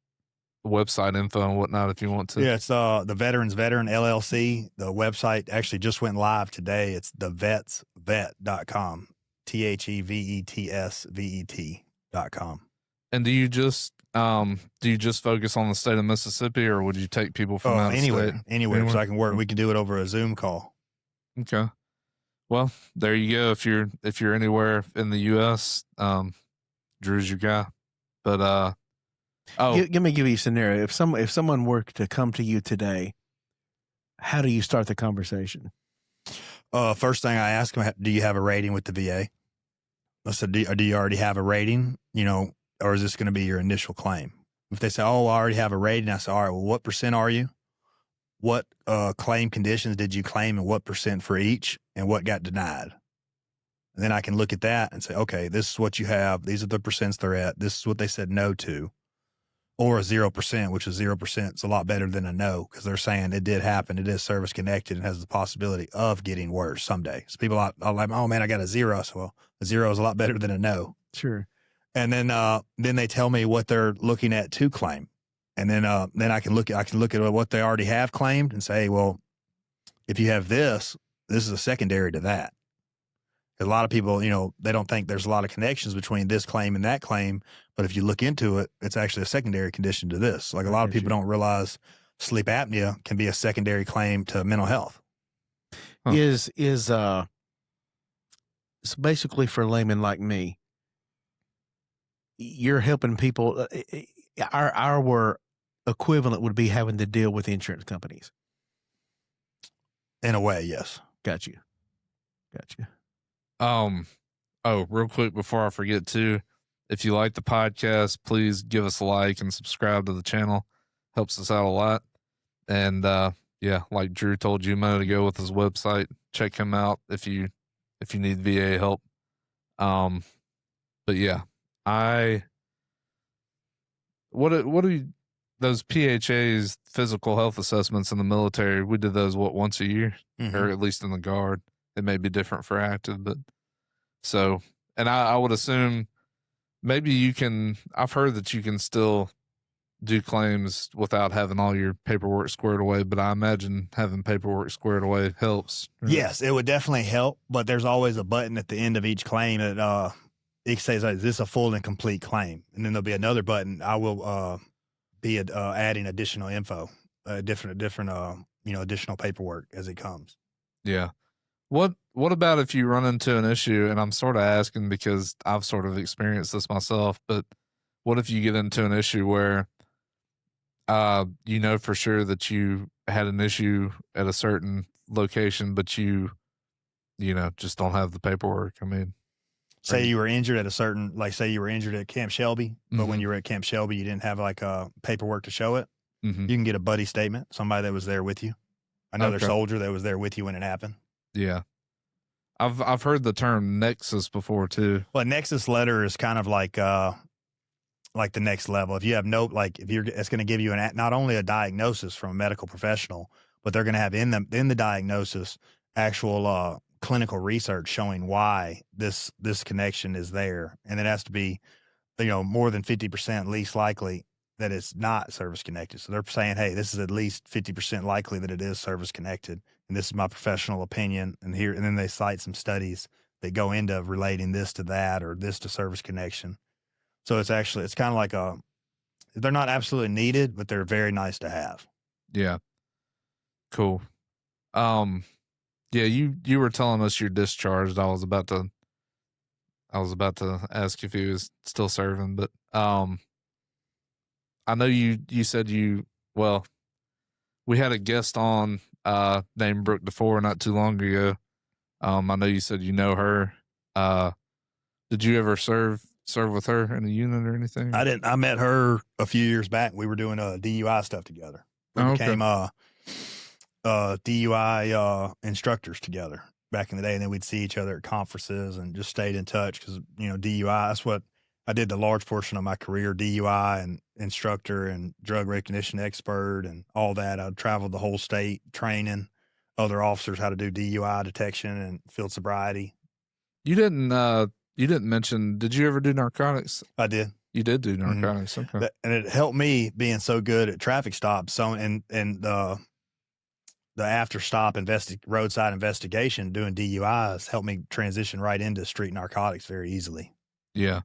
website info and whatnot if you want to.
Yeah, it's the Veterans Veteran LLC. The website actually just went live today. It's thevetsvet.com. THEVETSVET.com.
And do you just focus on the state of Mississippi, or would you take people from out of
anywhere,
state?
anywhere, so I can work. We can do it over a Zoom call.
Okay. Well, there you go. If you're anywhere in the U.S., Drew's your guy. But
Let me give you a scenario. If someone were to come to you today, how do you start the conversation?
First thing I ask them, do you have a rating with the VA? I said, do you already have a rating? Or is this going to be your initial claim? If they say, oh, I already have a rating, I say, all right, well, what % are you? What claim conditions did you claim, and what % for each, and what got denied? And then I can look at that and say, okay, this is what you have. These are the % they're at. This is what they said no to. Or a 0%, which is 0%. It's a lot better than a no, because they're saying it did happen. It is service connected and has the possibility of getting worse someday. So people are like, oh man, I got a 0. So, well, a 0 is a lot better than a no.
Sure.
And then they tell me what they're looking at to claim. And then I can look at what they already have claimed and say, well, if you have this is a secondary to that. A lot of people, they don't think there's a lot of connections between this claim and that claim. But if you look into it, it's actually a secondary condition to this. Like, a lot of people don't realize sleep apnea can be a secondary claim to mental health.
Huh. So basically, for laymen like me, you're helping people. Our equivalent would be having to deal with insurance companies.
In a way, yes.
Got you.
Oh, real quick before I forget too, if you like the podcast, please give us a like and subscribe to the channel. Helps us out a lot. And yeah, like Drew told you a minute ago with his website, check him out if you need VA help. But yeah, what do you, those PHAs, physical health assessments in the military, we did those once a year, or at least in the Guard. It may be different for active, but so, and I would assume maybe you can, I've heard that you can still do claims without having all your paperwork squared away, but I imagine having paperwork squared away helps. Right?
Yes, it would definitely help, but there's always a button at the end of each claim that it says, "Is this a full and complete claim?" And then there'll be another button. I will be adding additional info, different additional paperwork as it comes.
Yeah. What about if you run into an issue, and I'm sort of asking because I've sort of experienced this myself, but what if you get into an issue where you know for sure that you had an issue at a certain location, but you know, just don't have the paperwork? I mean,
say you were injured at a certain, like say you were injured at Camp Shelby, but when you were at Camp Shelby, you didn't have like paperwork to show it. You can get a buddy statement, somebody that was there with you, another soldier that was there with you when it happened. Yeah.
I've heard the term nexus before too.
Well, a nexus letter is kind of like the next level. If you have it's going to give you not only a diagnosis from a medical professional, but they're going to have in the diagnosis actual clinical research showing why this connection is there, and it has to be, more than 50% least likely that it's not service connected. So they're saying, hey, this is at least 50% likely that it is service connected, and this is my professional opinion. And then they cite some studies that go into relating this to that or this to service connection. So it's kind of like they're not absolutely needed, but they're very nice to have.
Yeah. Cool. Yeah, you were telling us you're discharged. I was about to ask if he was still serving, but I know you said we had a guest on named Brooke DeFore not too long ago. I know you said you know her. Did you ever serve with her in a unit or anything?
I didn't. I met her a few years back. We were doing DUI stuff together. We became DUI instructors together back in the day, and then we'd see each other at conferences and just stayed in touch because DUI, that's what I did the large portion of my career, DUI and instructor and drug recognition expert and all that. I traveled the whole state training other officers how to do DUI detection and field sobriety.
You didn't mention, did you ever do narcotics?
I did.
You did do narcotics. Okay.
And it helped me being so good at traffic stops. So, and the after stop roadside investigation, doing DUIs helped me transition right into street narcotics very easily.
Yeah.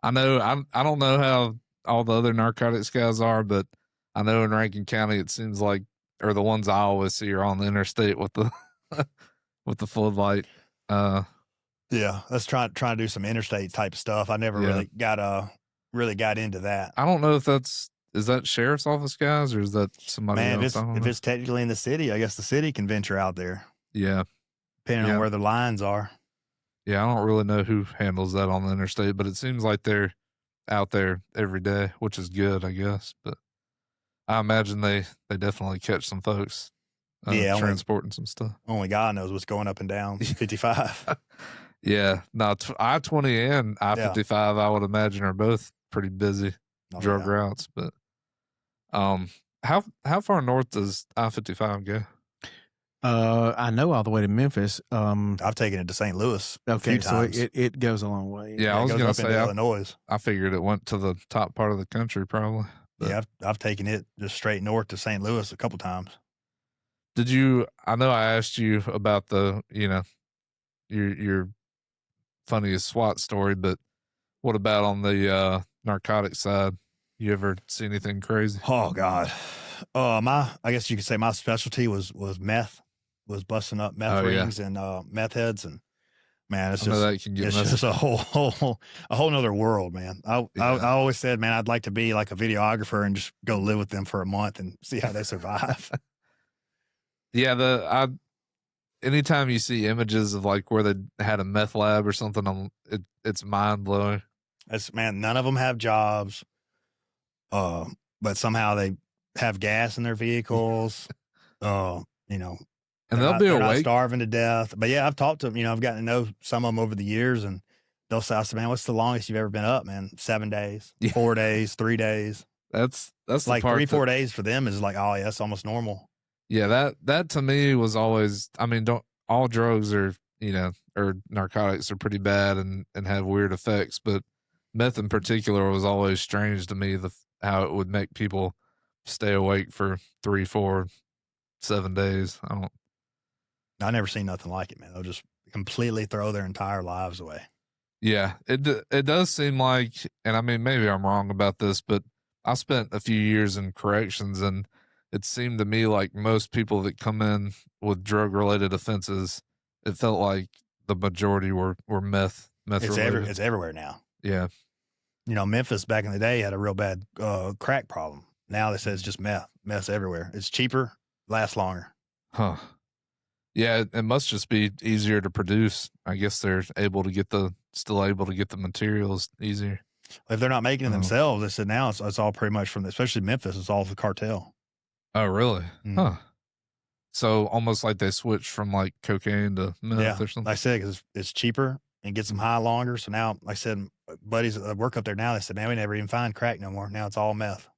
I know. I don't know how all the other narcotics guys are, but I know in Rankin County, it seems like, or the ones I always see are on the interstate with the, with the floodlight.
Yeah. Let's try to do some interstate type of stuff. I never really got into that.
I don't know if is that sheriff's office guys or is that somebody else?
If it's technically in the city, I guess the city can venture out there.
Yeah.
Depending on where the lines are.
Yeah. I don't really know who handles that on the interstate, but it seems like they're out there every day, which is good, I guess. But I imagine they definitely catch some folks transporting some stuff.
Only God knows what's going up and down 55.
Yeah. No, I-20 and I-55, I would imagine, are both pretty busy drug routes. But how far north does I-55 go?
I know all the way to Memphis.
I've taken it to St. Louis a few times.
It goes a long way.
Yeah, I was going to say
Illinois.
I figured it went to the top part of the country probably. But.
Yeah, I've taken it just straight north to St. Louis a couple times.
Did you? I know I asked you about the your funniest SWAT story, but what about on the narcotic side? You ever see anything crazy?
Oh God, I guess you could say my specialty was meth. Was busting up meth rings and meth heads, and man, it's just a whole nother world, man. I always said, man, I'd like to be like a videographer and just go live with them for a month and see how they survive.
Yeah, anytime you see images of like where they had a meth lab or something, it's mind blowing.
Man, none of them have jobs. But somehow they have gas in their vehicles. You know,
And they'll be
they're not
awake.
starving to death. But yeah, I've talked to them. You know, I've gotten to know some of them over the years, and they'll say, "Man, what's the longest you've ever been up, man? 7 days,
Yeah.
4 days, 3 days."
That's
Like
the part
3-4 days for them is like, oh yeah, that's almost normal.
Yeah, that to me was always. I mean, don't all drugs are or narcotics are pretty bad and have weird effects, but meth in particular was always strange to me. How it would make people stay awake for 3, 4, 7 days.
I never seen nothing like it, man. They'll just completely throw their entire lives away.
Yeah, it does seem like, and I mean, maybe I'm wrong about this, but I spent a few years in corrections, and it seemed to me like most people that come in with drug related offenses, it felt like the majority were meth related.
It's everywhere now.
Yeah.
You know, Memphis back in the day had a real bad crack problem. Now they say it's just meth. Meth's everywhere. It's cheaper, lasts longer.
Huh. Yeah, it must just be easier to produce. I guess they're still able to get the materials easier.
If they're not making it themselves, they said now it's all pretty much especially Memphis, it's all the cartel.
Oh, really?
Mm.
Huh. So almost like they switched from like cocaine to meth or something.
Like I said, because it's cheaper and gets them high longer. So now, like I said, buddies that work up there now, they said, man, we never even find crack no more. Now it's all meth.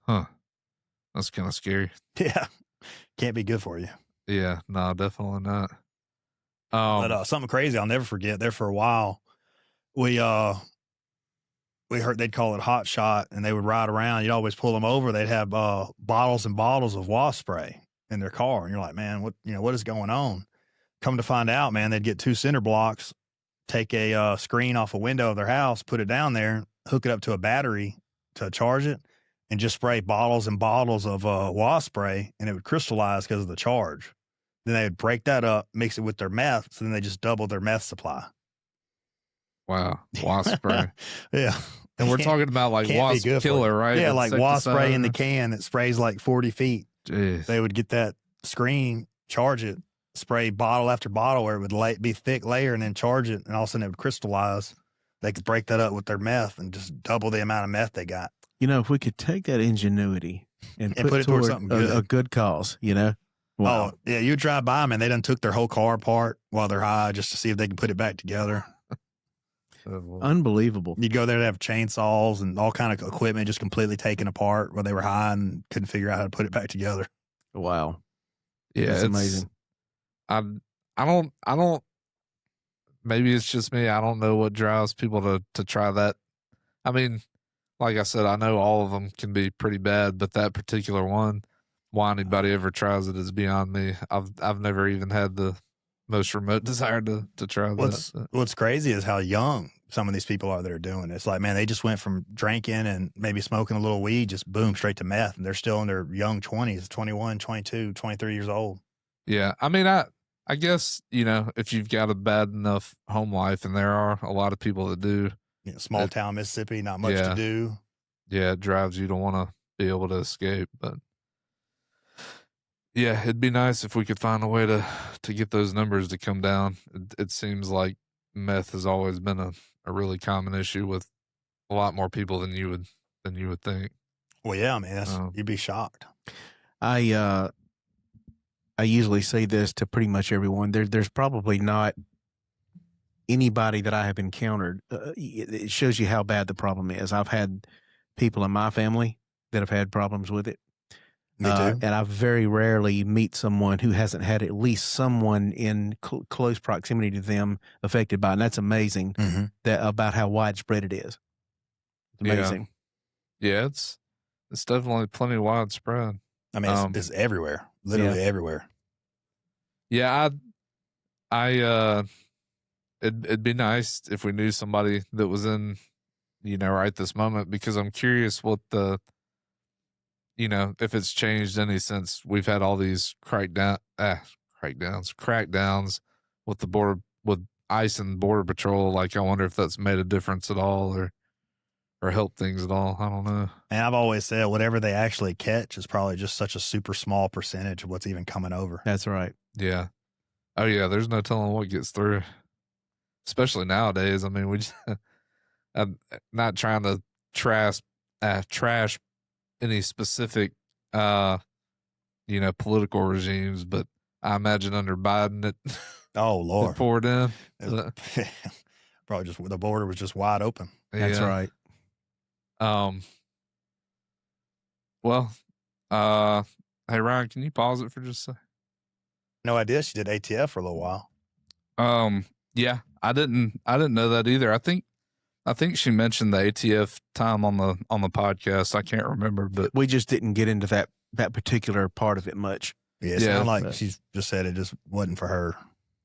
Huh. That's kind of scary.
Yeah. Can't be good for you.
Yeah, no, definitely not.
But something crazy I'll never forget. There for a while, we heard they'd call it hot shot, and they would ride around. You'd always pull them over. They'd have bottles and bottles of wasp spray in their car, and you're like, man, what is going on? Come to find out, man, they'd get 2 cinder blocks, take a screen off a window of their house, put it down there, hook it up to a battery to charge it, and just spray bottles and bottles of wasp spray, and it would crystallize because of the charge. Then they would break that up, mix it with their meth, so then they just doubled their meth supply.
Wow. Wasp spray.
Yeah.
And we're talking about like wasp killer, right?
Yeah, like wasp spray in the can that sprays like 40 feet.
Jeez.
They would get that screen, charge it, spray bottle after bottle where it would be thick layer, and then charge it, and all of a sudden it would crystallize. They could break that up with their meth and just double the amount of meth they got.
You know, if we could take that ingenuity and put it
towards
toward
something good.
a good cause, you know? Wow.
Oh, yeah, you drive by them, and they done took their whole car apart while they're high just to see if they can put it back together.
Unbelievable.
You'd go there to have chainsaws and all kind of equipment just completely taken apart while they were high and couldn't figure out how to put it back together.
Wow.
Yeah,
it's amazing.
I don't. Maybe it's just me. I don't know what drives people to try that. I mean, like I said, I know all of them can be pretty bad, but that particular one, why anybody ever tries it is beyond me. I've never even had the most remote desire to try that.
What's crazy is how young some of these people are that are doing it. It's like, man, they just went from drinking and maybe smoking a little weed, just boom, straight to meth. And they're still in their young 20s, 21, 22, 23 years old.
Yeah. I mean, I guess, if you've got a bad enough home life, and there are a lot of people that do.
Small town Mississippi, not much to do.
Yeah, it drives you to want to be able to escape. But yeah, it'd be nice if we could find a way to get those numbers to come down. It seems like meth has always been a really common issue with a lot more people than you would think.
Well, yeah, man, you'd be shocked.
I usually say this to pretty much everyone. There's probably not anybody that I have encountered. It shows you how bad the problem is. I've had people in my family that have had problems with it.
Me too.
And I very rarely meet someone who hasn't had at least someone in close proximity to them affected by it. And that's amazing about how widespread it is. It's amazing.
Yeah, it's definitely plenty widespread.
I mean, it's everywhere, literally everywhere.
Yeah, it'd be nice if we knew somebody that was in, right this moment, because I'm curious what if it's changed any since we've had all these crackdowns with the border, with ICE and Border Patrol. Like, I wonder if that's made a difference at all or helped things at all. I don't know.
And I've always said whatever they actually catch is probably just such a super small percentage of what's even coming over.
That's right.
Yeah. Oh yeah, there's no telling what gets through, especially nowadays. I mean, we just, I'm not trying to trash any specific, uh, political regimes, but I imagine under Biden it
Oh
it
Lord,
poured in.
probably just the border was just wide open.
That's
Yeah.
right.
Um. Well. Hey Ryan, can you pause it for just a second?
No idea she did ATF for a little while.
Yeah, I didn't know that either. I think she mentioned the ATF time on the podcast. I can't remember, but
We just didn't get into that particular part of it much.
Yeah, it
Yeah,
sounded like
but-
she just said it just wasn't for her.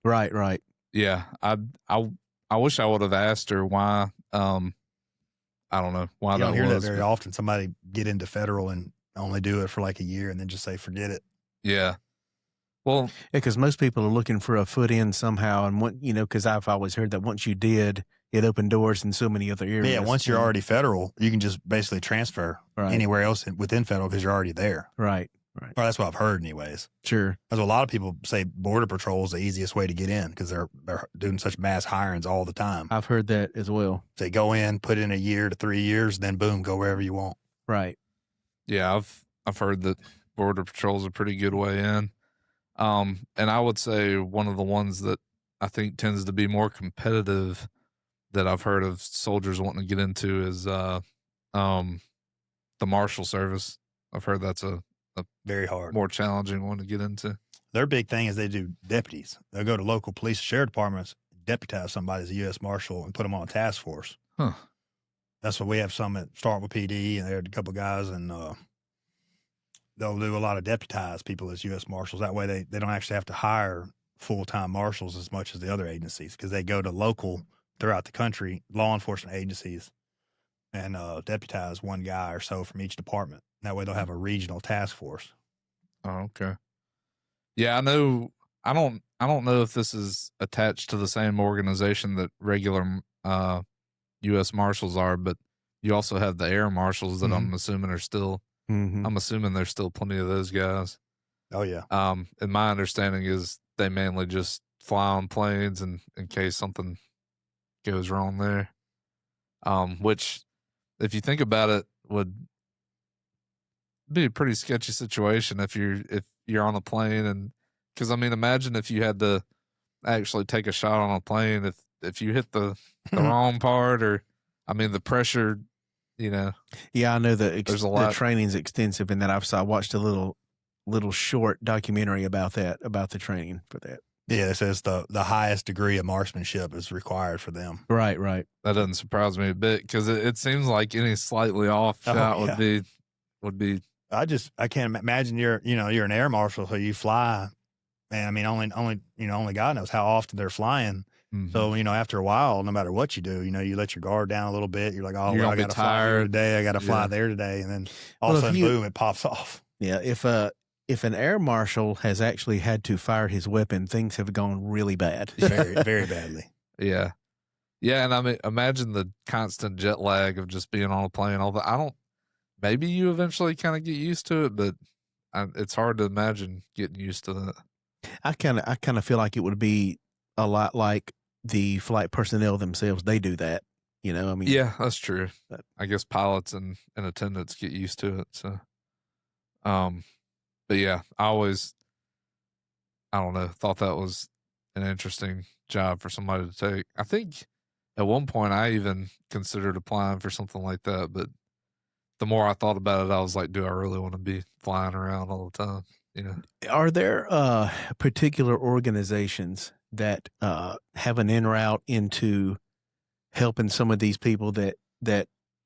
Right.
yeah, I wish I would have asked her why. I don't know why
You
that
don't hear
was.
that very
but
often. Somebody get into federal and only do it for like a year and then just say forget it.
Yeah. Well,
Because most people are looking for a foot in somehow, and because I've always heard that once you did, it opened doors in so many other areas.
Yeah, once you're already federal, you can just basically transfer
Right.
anywhere else within federal because you're already there.
Right.
Or that's what I've heard, anyways.
Sure.
That's what a lot of people say. Border Patrol is the easiest way to get in because they're doing such mass hirings all the time.
I've heard that as well.
They go in, put in a year to 3 years, then boom, go wherever you want.
Right.
yeah, I've heard that Border Patrol's a pretty good way in. And I would say one of the ones that I think tends to be more competitive that I've heard of soldiers wanting to get into is the Marshal Service. I've heard that's a
Very hard.
more challenging one to get into.
Their big thing is they do deputies. They'll go to local police, sheriff departments, deputize somebody as a U.S. Marshal and put them on a task force.
Huh.
That's what we have some at Starkville PD, and they had a couple guys, and they'll do a lot of deputize people as U.S. Marshals. That way they don't actually have to hire full-time marshals as much as the other agencies because they go to local throughout the country, law enforcement agencies, and deputize one guy or so from each department. That way they'll have a regional task force.
Oh, okay. Yeah, I know. I don't know if this is attached to the same organization that regular U.S. Marshals are, but you also have the Air Marshals that I'm assuming are still.
Mm-hmm.
I'm assuming there's still plenty of those guys.
Oh, yeah.
And my understanding is they mainly just fly on planes and in case something goes wrong there. Which, if you think about it, would be a pretty sketchy situation if you're on a plane and because I mean, imagine if you had to actually take a shot on a plane if you hit the wrong part or I mean the pressure. Yeah,
I know
There's a
the
lot.
training's extensive, and that I watched a little short documentary about the training for that.
Yeah, it says the highest degree of marksmanship is required for them.
Right.
that doesn't surprise me a bit because it seems like any slightly off shot
yeah.
would be.
I can't imagine you're an air marshal, so you fly, and I mean only God knows how often they're flying.
Mhm.
So after a while, no matter what you do, you let your guard down a little bit. You're like, oh,
You're
well, I
gonna be
got to fly here
tired.
today. I got to fly
Yeah.
there today, and then all
Well,
of a
if
sudden,
you-
boom, it pops off.
Yeah. If an air marshal has actually had to fire his weapon, things have gone really bad.
Very, very badly.
Yeah. And I mean, imagine the constant jet lag of just being on a plane. Maybe you eventually kind of get used to it, but it's hard to imagine getting used to that.
I kind of feel like it would be a lot like the flight personnel themselves. They do that, I mean,
Yeah, that's true.
But-
I guess pilots and attendants get used to it. So, but yeah, I don't know, thought that was an interesting job for somebody to take. I think at one point I even considered applying for something like that, but the more I thought about it, I was like, do I really want to be flying around all the time?
Are there particular organizations that have an en route into helping some of these people that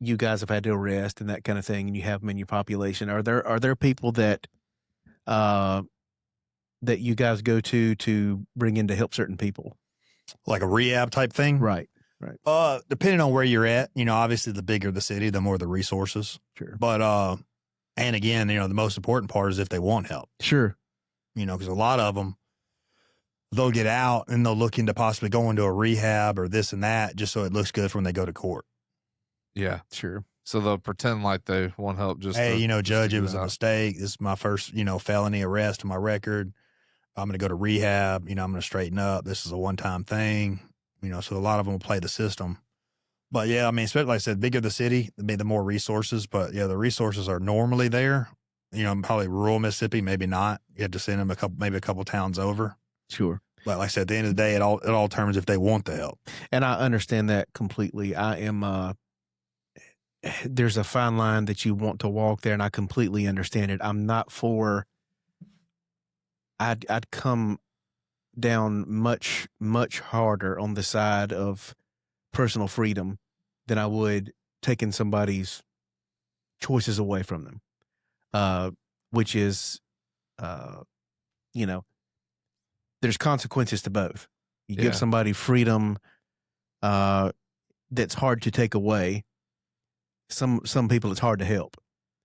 you guys have had to arrest and that kind of thing, and you have them in your population? Are there people that that you guys go to bring in to help certain people?
Like a rehab type thing?
Right.
Depending on where you're at, obviously the bigger the city, the more the resources.
Sure.
But, and again, the most important part is if they want help,
Sure.
because a lot of them, they'll get out and they'll look into possibly going to a rehab or this and that just so it looks good for when they go to court.
Yeah.
Sure.
So they'll pretend like they want help just
Hey,
to,
Judge,
to
it
get
was a
out.
mistake. This is my first, felony arrest on my record. I'm going to go to rehab. I'm going to straighten up. This is a one-time thing. So a lot of them will play the system. But yeah, I mean, especially like I said, bigger the city, the more resources. But yeah, the resources are normally there. Probably rural Mississippi, maybe not. You have to send them maybe a couple towns over.
Sure.
But like I said, at the end of the day, it all determines if they want the help.
And I understand that completely. I am, there's a fine line that you want to walk there, and I completely understand it. I'm not for, I'd come down much, much harder on the side of personal freedom than I would taking somebody's choices away from them, which is, there's consequences to both. You give somebody freedom that's hard to take away. Some people it's hard to help.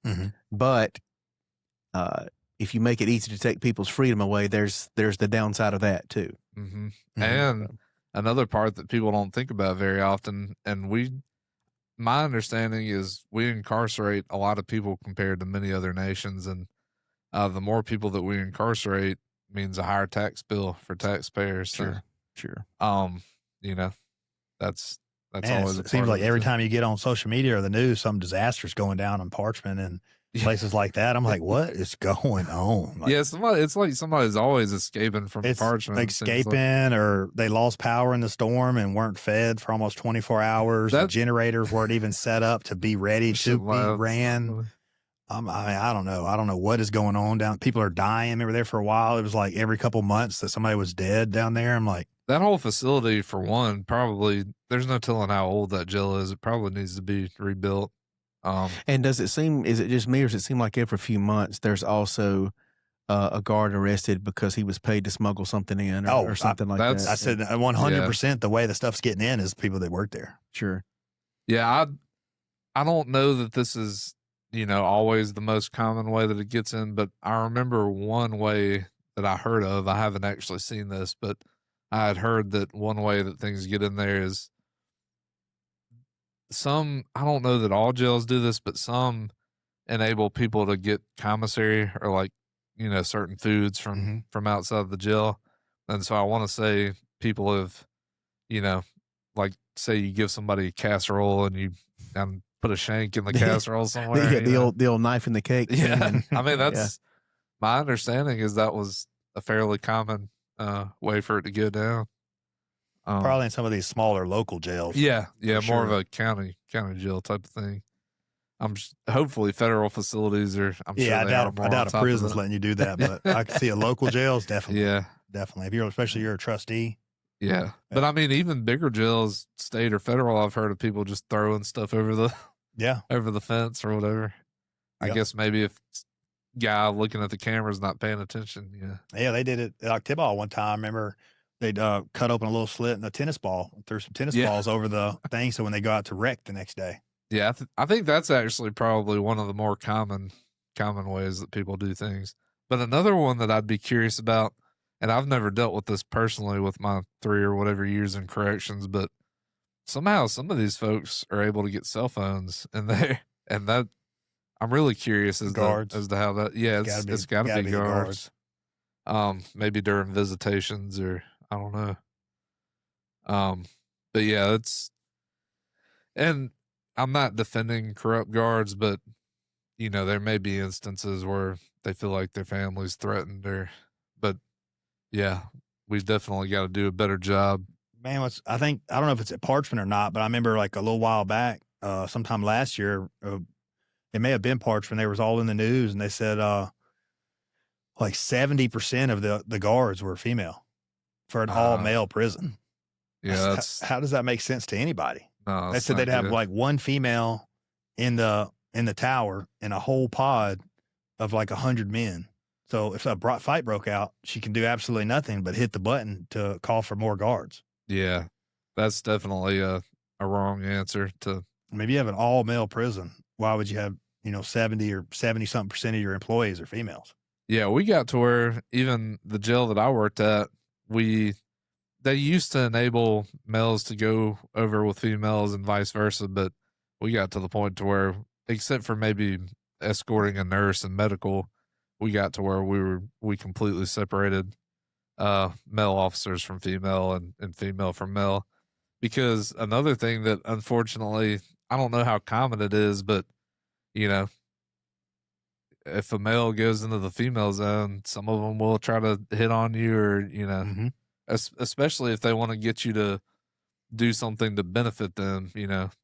Mm-hmm.
But if you make it easy to take people's freedom away, there's the downside of that too.
Mm-hmm.
Mm-hmm.
And another part that people don't think about very often, and my understanding is we incarcerate a lot of people compared to many other nations, and the more people that we incarcerate means a higher tax bill for taxpayers.
Sure.
That's
Man,
always.
It seems like every time you get on social media or the news, some disaster's going down in Parchment and places like that. I'm like, what is going on? Like,
it's like somebody's always escaping from Parchment.
Escaping, or they lost power in the storm and weren't fed for almost 24 hours. The generators weren't even set up to be ready to be ran. I don't know. I don't know what is going on down. People are dying. Remember there for a while, it was like every couple months that somebody was dead down there. I'm like,
that whole facility, for one, probably there's no telling how old that jail is. It probably needs to be rebuilt.
And is it just me, or does it seem like every few months there's also a guard arrested because he was paid to smuggle something in or something like that?
I said 100% the way the stuff's getting in is people that work there.
Sure.
Yeah, I don't know that this is, always the most common way that it gets in, but I remember one way that I heard of. I haven't actually seen this, but I had heard that one way that things get in there is I don't know that all jails do this, but some enable people to get commissary or like, certain foods from outside of the jail. And so I want to say people have, like say you give somebody a casserole and you put a shank in the casserole somewhere.
The old knife in the cake.
Yeah. I mean, that's my understanding is that was a fairly common way for it to go down.
Probably in some of these smaller local jails.
Yeah, more of a county jail type of thing. Hopefully federal facilities are.
I doubt a prison's letting you do that, but I can see a local jails definitely.
Yeah,
definitely. Especially you're a trustee.
Yeah, but I mean, even bigger jails, state or federal, I've heard of people just throwing stuff over the fence or whatever. I guess maybe if guy looking at the camera's not paying attention.
Yeah, they did it at Tiball one time. I remember they'd cut open a little slit in a tennis ball, threw some tennis balls over the thing, so when they go out to wreck the next day.
Yeah, I think that's actually probably one of the more common ways that people do things. But another one that I'd be curious about, and I've never dealt with this personally with my 3 or whatever years in corrections, but somehow some of these folks are able to get cell phones in there, and that I'm really curious as to how that. Yeah, it's got to be guards. Maybe during visitations or I don't know. But yeah, and I'm not defending corrupt guards, but there may be instances where they feel like their family's threatened but yeah, we've definitely got to do a better job.
Man, I don't know if it's at Parchment or not, but I remember like a little while back, sometime last year, it may have been Parchment. They was all in the news and they said, like 70% of the guards were female for an all male prison.
Yeah.
How does that make sense to anybody?
No,
they said they'd have like one female in the tower in a whole pod of like 100 men. So if a fight broke out, she can do absolutely nothing but hit the button to call for more guards.
Yeah, that's definitely a wrong answer to.
Maybe you have an all male prison. Why would you have 70 or 70-something% of your employees are females?
Yeah, we got to where even the jail that I worked at, they used to enable males to go over with females and vice versa, but we got to the point to where, except for maybe escorting a nurse and medical, we got to where we completely separated male officers from female and female from male. Because another thing that unfortunately, I don't know how common it is, but you know, if a male goes into the female zone, some of them will try to hit on you, or
Mm-hmm.
especially if they want to get you to do something to benefit them.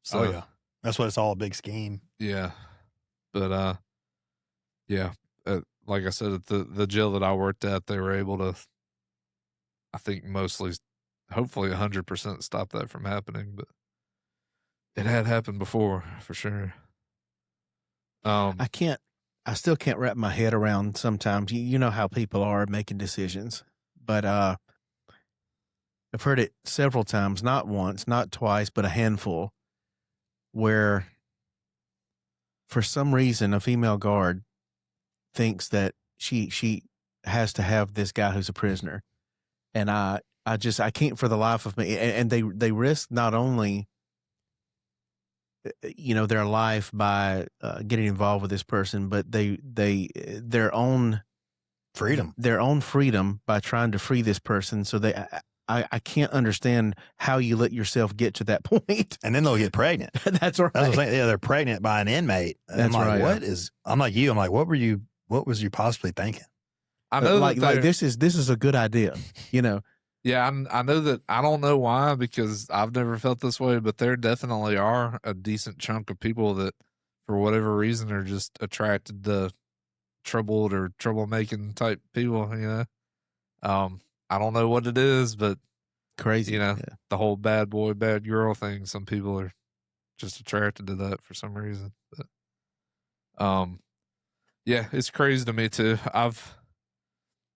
So
Oh yeah, that's what it's all, a big scheme.
yeah, but yeah, like I said, at the jail that I worked at, they were able to, I think, mostly, hopefully, 100% stop that from happening, but it had happened before for sure.
I still can't wrap my head around sometimes. You know how people are making decisions, but I've heard it several times, not once, not twice, but a handful, where for some reason a female guard thinks that she has to have this guy who's a prisoner, and I can't for the life of me. And they risk not only their life by getting involved with this person, but their own freedom by trying to free this person. So I can't understand how you let yourself get to that point.
And then they'll get pregnant.
That's right.
That's what I'm saying. Yeah, they're pregnant by an inmate. And
That's
I'm like,
right.
I'm like you. I'm like, what was you possibly thinking?
I know
like this is a good idea,
Yeah, I know that. I don't know why, because I've never felt this way, but there definitely are a decent chunk of people that, for whatever reason, are just attracted to troubled or troublemaking type people. I don't know what it is, but
Crazy. Yeah.
the whole bad boy, bad girl thing. Some people are just attracted to that for some reason. But yeah, it's crazy to me too.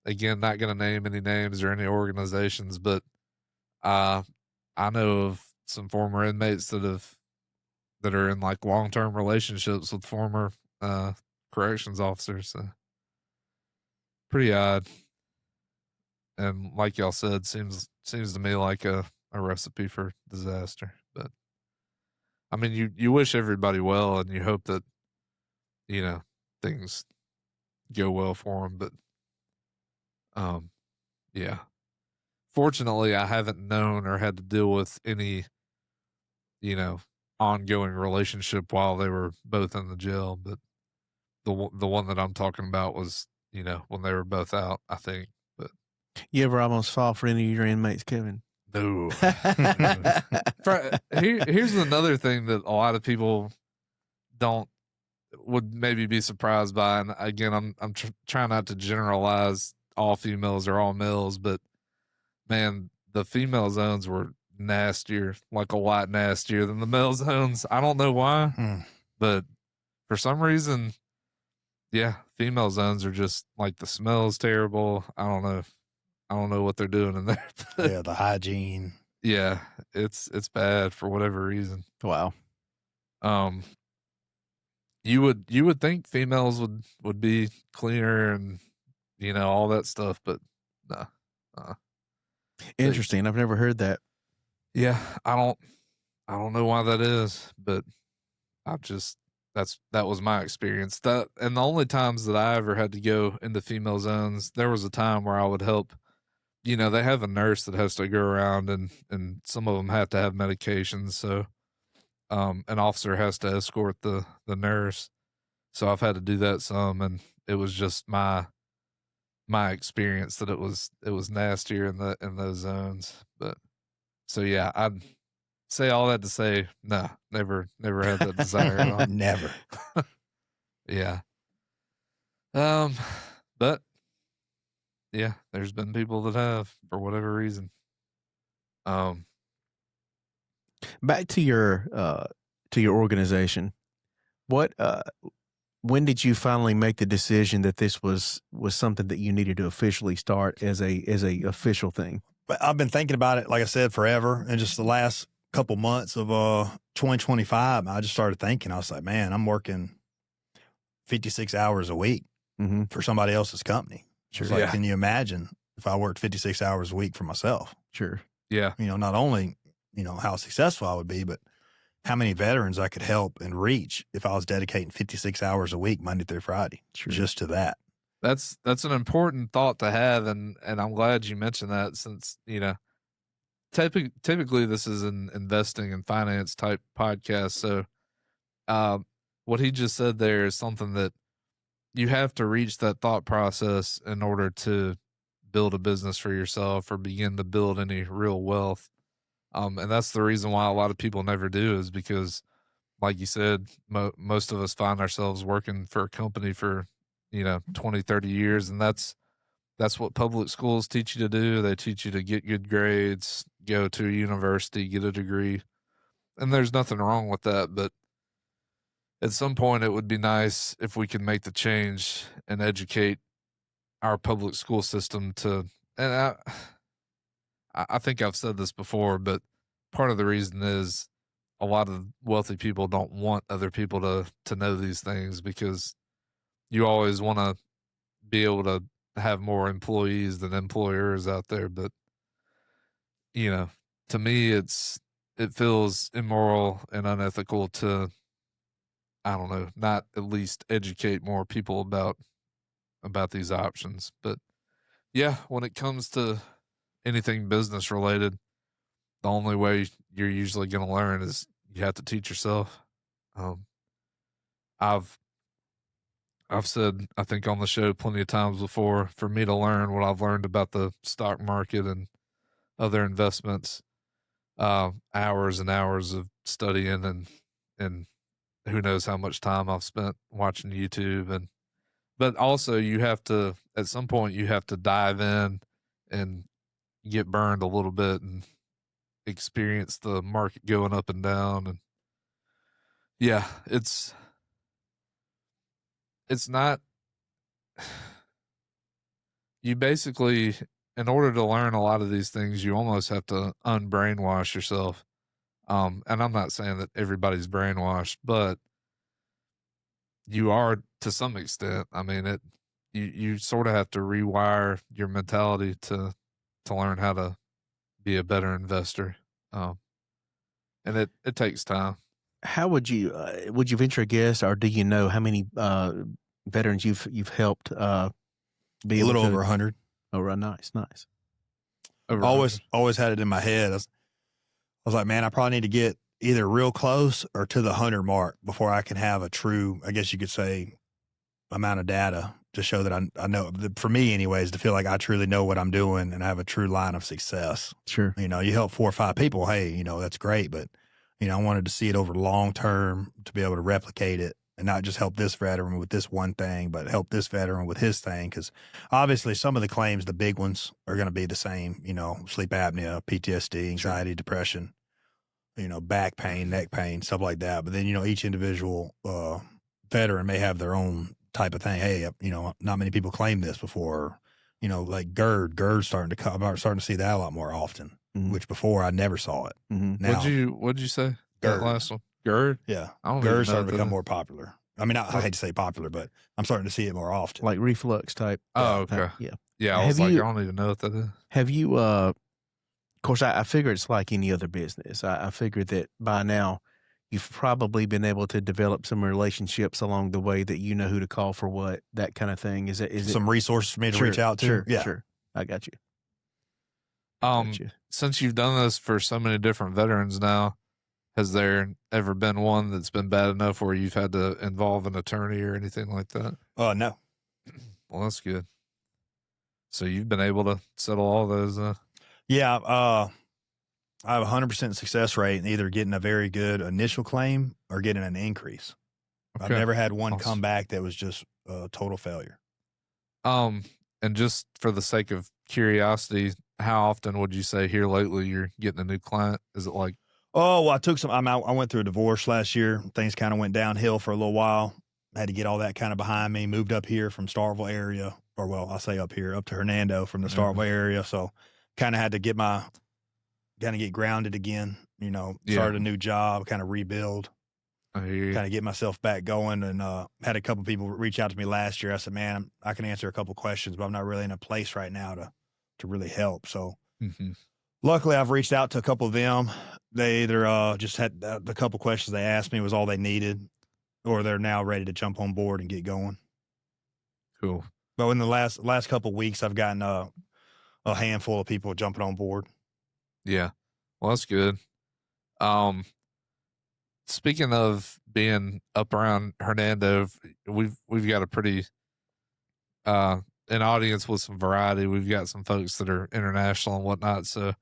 Again, not going to name any names or any organizations, but I know of some former inmates that are in like long-term relationships with former corrections officers. So pretty odd. And like y'all said, seems to me like a recipe for disaster. But I mean, you wish everybody well, and you hope that things go well for them. But yeah. Fortunately, I haven't known or had to deal with any, ongoing relationship while they were both in the jail. But the one that I'm talking about was, when they were both out, I think. But
you ever almost fall for any of your inmates, Kevin?
no. Here's another thing that a lot of people would maybe be surprised by, and again, I'm trying not to generalize all females or all males, but man, the female zones were nastier, like a lot nastier than the male zones. I don't know why, but for some reason, yeah, female zones are just like, the smell's terrible. I don't know what they're doing in there.
Yeah, the hygiene.
Yeah, it's bad for whatever reason.
Wow.
You would think females would be cleaner and all that stuff, but nah.
Interesting. I've never heard that.
Yeah, I don't know why that is, but that was my experience. And the only times that I ever had to go into female zones, there was a time where I would help. They have a nurse that has to go around, and some of them have to have medications, so an officer has to escort the nurse. So I've had to do that some, and it was just my experience that it was nastier in those zones. But so yeah, I'd say all that to say, no, never had that desire at all.
Never.
Yeah. But yeah, there's been people that have, for whatever reason.
Back to your organization. What when did you finally make the decision that this was something that you needed to officially start as a official thing?
But I've been thinking about it, like I said, forever. And just the last couple months of 2025, I just started thinking. I was like, man, I'm working 56 hours a week for somebody else's company.
Sure.
Like, can you imagine if I worked 56 hours a week for myself?
Sure.
Yeah.
Not only, how successful I would be, but how many veterans I could help and reach if I was dedicating 56 hours a week, Monday through Friday, just to that.
That's an important thought to have, and I'm glad you mentioned that, since typically this is an investing and finance type podcast. So what he just said there is something that you have to reach that thought process in order to build a business for yourself or begin to build any real wealth. And that's the reason why a lot of people never do, is because, like you said, most of us find ourselves working for a company for 20, 30 years, and that's what public schools teach you to do. They teach you to get good grades, go to a university, get a degree, and there's nothing wrong with that. But at some point, it would be nice if we could make the change and educate our public school system to. And I think I've said this before, but part of the reason is a lot of wealthy people don't want other people to know these things, because you always want to be able to have more employees than employers out there. But to me, it feels immoral and unethical to, I don't know, not at least educate more people about these options. But yeah, when it comes to anything business related, the only way you're usually going to learn is you have to teach yourself. I've said, I think on the show plenty of times before, for me to learn what I've learned about the stock market and other investments, hours and hours of studying and who knows how much time I've spent watching YouTube. But also you have to, at some point you have to dive in and get burned a little bit and experience the market going up and down. And yeah, it's not, you basically, in order to learn a lot of these things, you almost have to unbrainwash yourself. And I'm not saying that everybody's brainwashed, but you are to some extent. I mean, you sort of have to rewire your mentality to learn how to be a better investor. And it takes time.
How would you venture a guess, or do you know how many veterans you've helped be
A
able
little
to,
over 100.
Oh, right, nice.
Over
Always had it in my head. I was like, man, I probably need to get either real close or to the 100 mark before I can have a true, I guess you could say, amount of data to show that I know, for me anyways, to feel like I truly know what I'm doing and I have a true line of success.
Sure.
You help 4 or 5 people. Hey, that's great. But, I wanted to see it over long term to be able to replicate it and not just help this veteran with this one thing, but help this veteran with his thing. Because obviously some of the claims, the big ones, are going to be the same, sleep apnea, PTSD, anxiety, depression, back pain, neck pain, stuff like that. But then, each individual veteran may have their own type of thing. Hey, not many people claim this before. Like GERD's starting to come. I'm starting to see that a lot more often, which before I never saw it.
Mm-hmm.
Now,
what'd you say?
GERD.
That last one, GERD.
Yeah,
I don't
GERD's
even know
starting to become more popular. I mean, I hate to say popular, but I'm starting to see it more often.
Like reflux type.
Oh, okay.
Yeah.
Yeah, I was like, I don't even know what that is.
Have you? Of course, I figure it's like any other business. I figured that by now you've probably been able to develop some relationships along the way that you know who to call for what, that kind of thing. Is it
some resources for me to
Sure,
reach out to?
Sure,
Yeah.
sure. I got you.
Since you've done this for so many different veterans now, has there ever been one that's been bad enough where you've had to involve an attorney or anything like that?
No.
Well, that's good. So you've been able to settle all those.
Yeah. I have a 100% success rate in either getting a very good initial claim or getting an increase.
Okay.
I've never had one
Awesome.
come back that was just a total failure.
And just for the sake of curiosity, how often would you say here lately you're getting a new client? Is it like?
Oh, well, I went through a divorce last year. Things kind of went downhill for a little while. I had to get all that kind of behind me. Moved up here from Starkville area, or well, I'll say up here, up to Hernando from the Starkville area. So kind of had to get grounded again, started a new job, kind of rebuild, kind of get myself back going. And had a couple people reach out to me last year. I said, man, I can answer a couple questions, but I'm not really in a place right now to really help. So luckily I've reached out to a couple of them. They either just had the couple questions they asked me was all they needed, or they're now ready to jump on board and get going.
Cool.
But in the last couple of weeks, I've gotten a handful of people jumping on board.
Yeah. Well, that's good. Speaking of being up around Hernando, we've got a pretty an audience with some variety. We've got some folks that are international and whatnot. So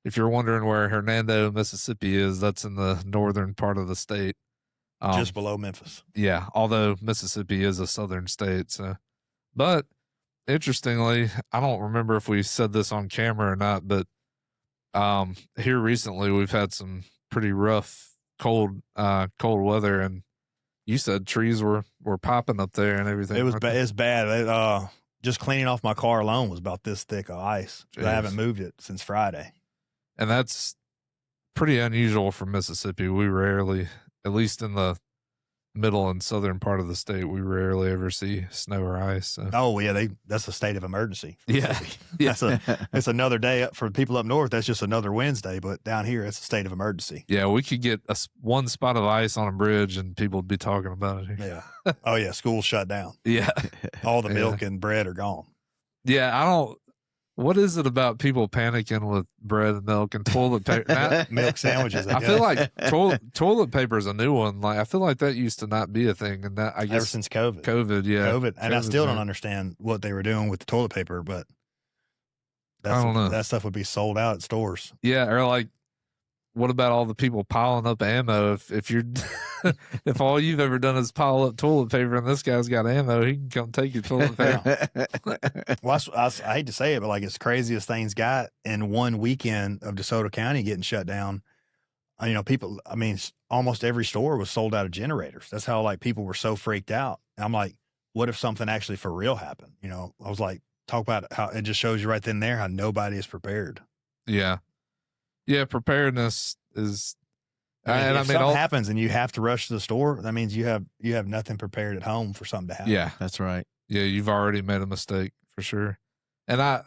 if you're wondering where Hernando, Mississippi is, that's in the northern part of the state.
Just below Memphis.
Yeah, although Mississippi is a southern state. So, but interestingly, I don't remember if we said this on camera or not, but here recently we've had some pretty rough cold weather, and you said trees were popping up there and everything.
It was it's bad. Just cleaning off my car alone was about this thick of ice. I haven't moved it since Friday.
And that's pretty unusual for Mississippi. We rarely, at least in the middle and southern part of the state, we rarely ever see snow or ice. So.
Oh yeah, that's a state of emergency.
Yeah,
it's another day for people up north. That's just another Wednesday, but down here it's a state of emergency.
Yeah, we could get one spot of ice on a bridge and people would be talking about it.
Yeah. Oh yeah, school's shut down.
Yeah,
all the milk and bread are gone.
Yeah, what is it about people panicking with bread and milk and toilet paper?
Milk sandwiches.
I feel like toilet paper is a new one. Like I feel like that used to not be a thing, and that I guess
ever since COVID.
COVID,
and I still don't understand what they were doing with the toilet paper, but
I don't know.
That stuff would be sold out at stores.
Yeah, or like, what about all the people piling up ammo? If you're if all you've ever done is pile up toilet paper and this guy's got ammo, he can come take your toilet paper.
Well, I hate to say it, but like as crazy as things got in one weekend of DeSoto County getting shut down, people, almost every store was sold out of generators. That's how like people were so freaked out. And I'm like, what if something actually for real happened? I was like, talk about how it just shows you right then and there how nobody is prepared.
Yeah. Yeah. Preparedness is,
if something happens and you have to rush to the store, that means you have nothing prepared at home for something to happen.
Yeah,
that's right.
Yeah, you've already made a mistake for sure. And I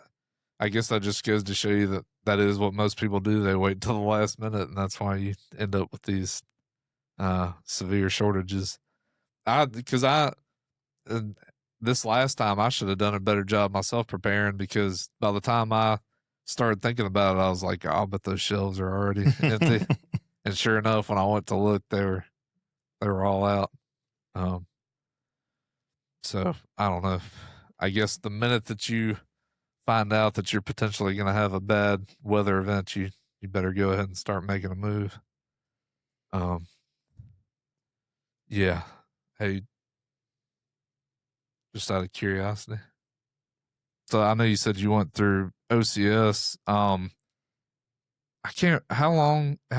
guess that just goes to show you that is what most people do. They wait till the last minute, and that's why you end up with these severe shortages. This last time I should have done a better job myself preparing, because by the time I started thinking about it, I was like, I'll bet those shelves are already empty. And sure enough, when I went to look, they were all out. So I don't know. I guess the minute that you find out that you're potentially going to have a bad weather event, you better go ahead and start making a move. Yeah. Hey, just out of curiosity. So I know you said you went through OCS. How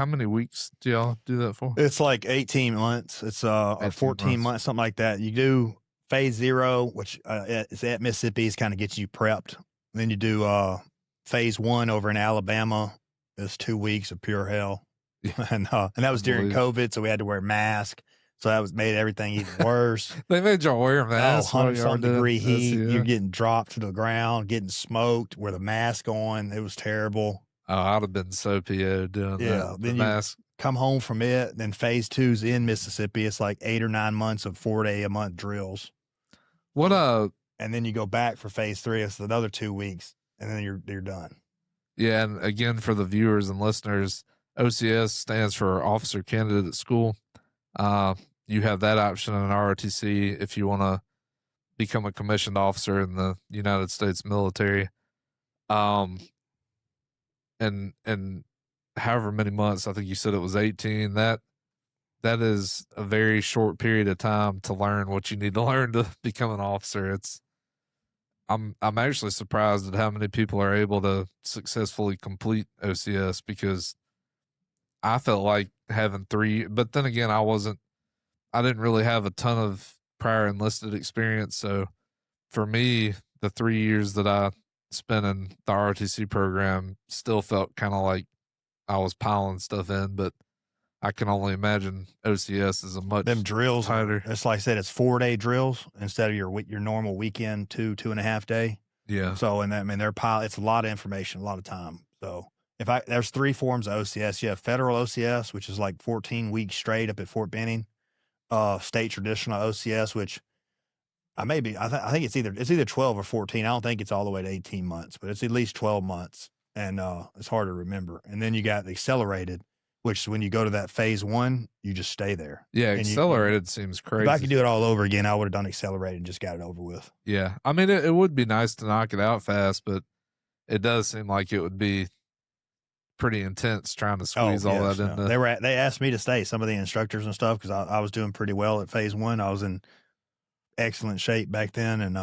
many weeks do y'all do that for?
It's like 18 months. It's 14 months, something like that. You do phase 0, which is at Mississippi, is kind of gets you prepped. Then you do phase 1 over in Alabama. It's 2 weeks of pure hell. and that was during COVID, so we had to wear a mask. So that made everything even worse.
They made y'all wear masks.
100-some degree heat. You're getting dropped to the ground, getting smoked with a mask on. It was terrible.
Oh, I'd have been so PO'd doing that.
Then you
mask.
Come home from it. Then phase 2's in Mississippi. It's like 8 or 9 months of 4-day-a-month drills. And then you go back for phase 3. It's another 2 weeks, and then you're done.
Yeah, and again, for the viewers and listeners, OCS stands for Officer Candidate School. You have that option in ROTC if you want to become a commissioned officer in the United States military. And however many months, I think you said it was 18, that is a very short period of time to learn what you need to learn to become an officer. I'm actually surprised at how many people are able to successfully complete OCS, because I felt like having 3, but then again, I didn't really have a ton of prior enlisted experience. So for me, the 3 years that I spent in the ROTC program still felt kind of like I was piling stuff in, but I can only imagine OCS is a much
them drills
tighter.
It's like I said, it's 4-day drills instead of your normal weekend 2.5 day.
Yeah.
So, and it's a lot of information, a lot of time. So there's 3 forms of OCS. You have federal OCS, which is like 14 weeks straight up at Fort Benning. State traditional OCS, which I think it's either 12 or 14. I don't think it's all the way to 18 months, but it's at least 12 months. And it's hard to remember. And then you got the accelerated, which when you go to that phase 1, you just stay there.
Yeah,
And
accelerated seems crazy.
If I could do it all over again, I would have done accelerated and just got it over with.
Yeah. I mean, it would be nice to knock it out fast, but it does seem like it would be pretty intense trying to squeeze all that in.
They asked me to stay, some of the instructors and stuff, because I was doing pretty well at phase 1. I was in excellent shape back then. And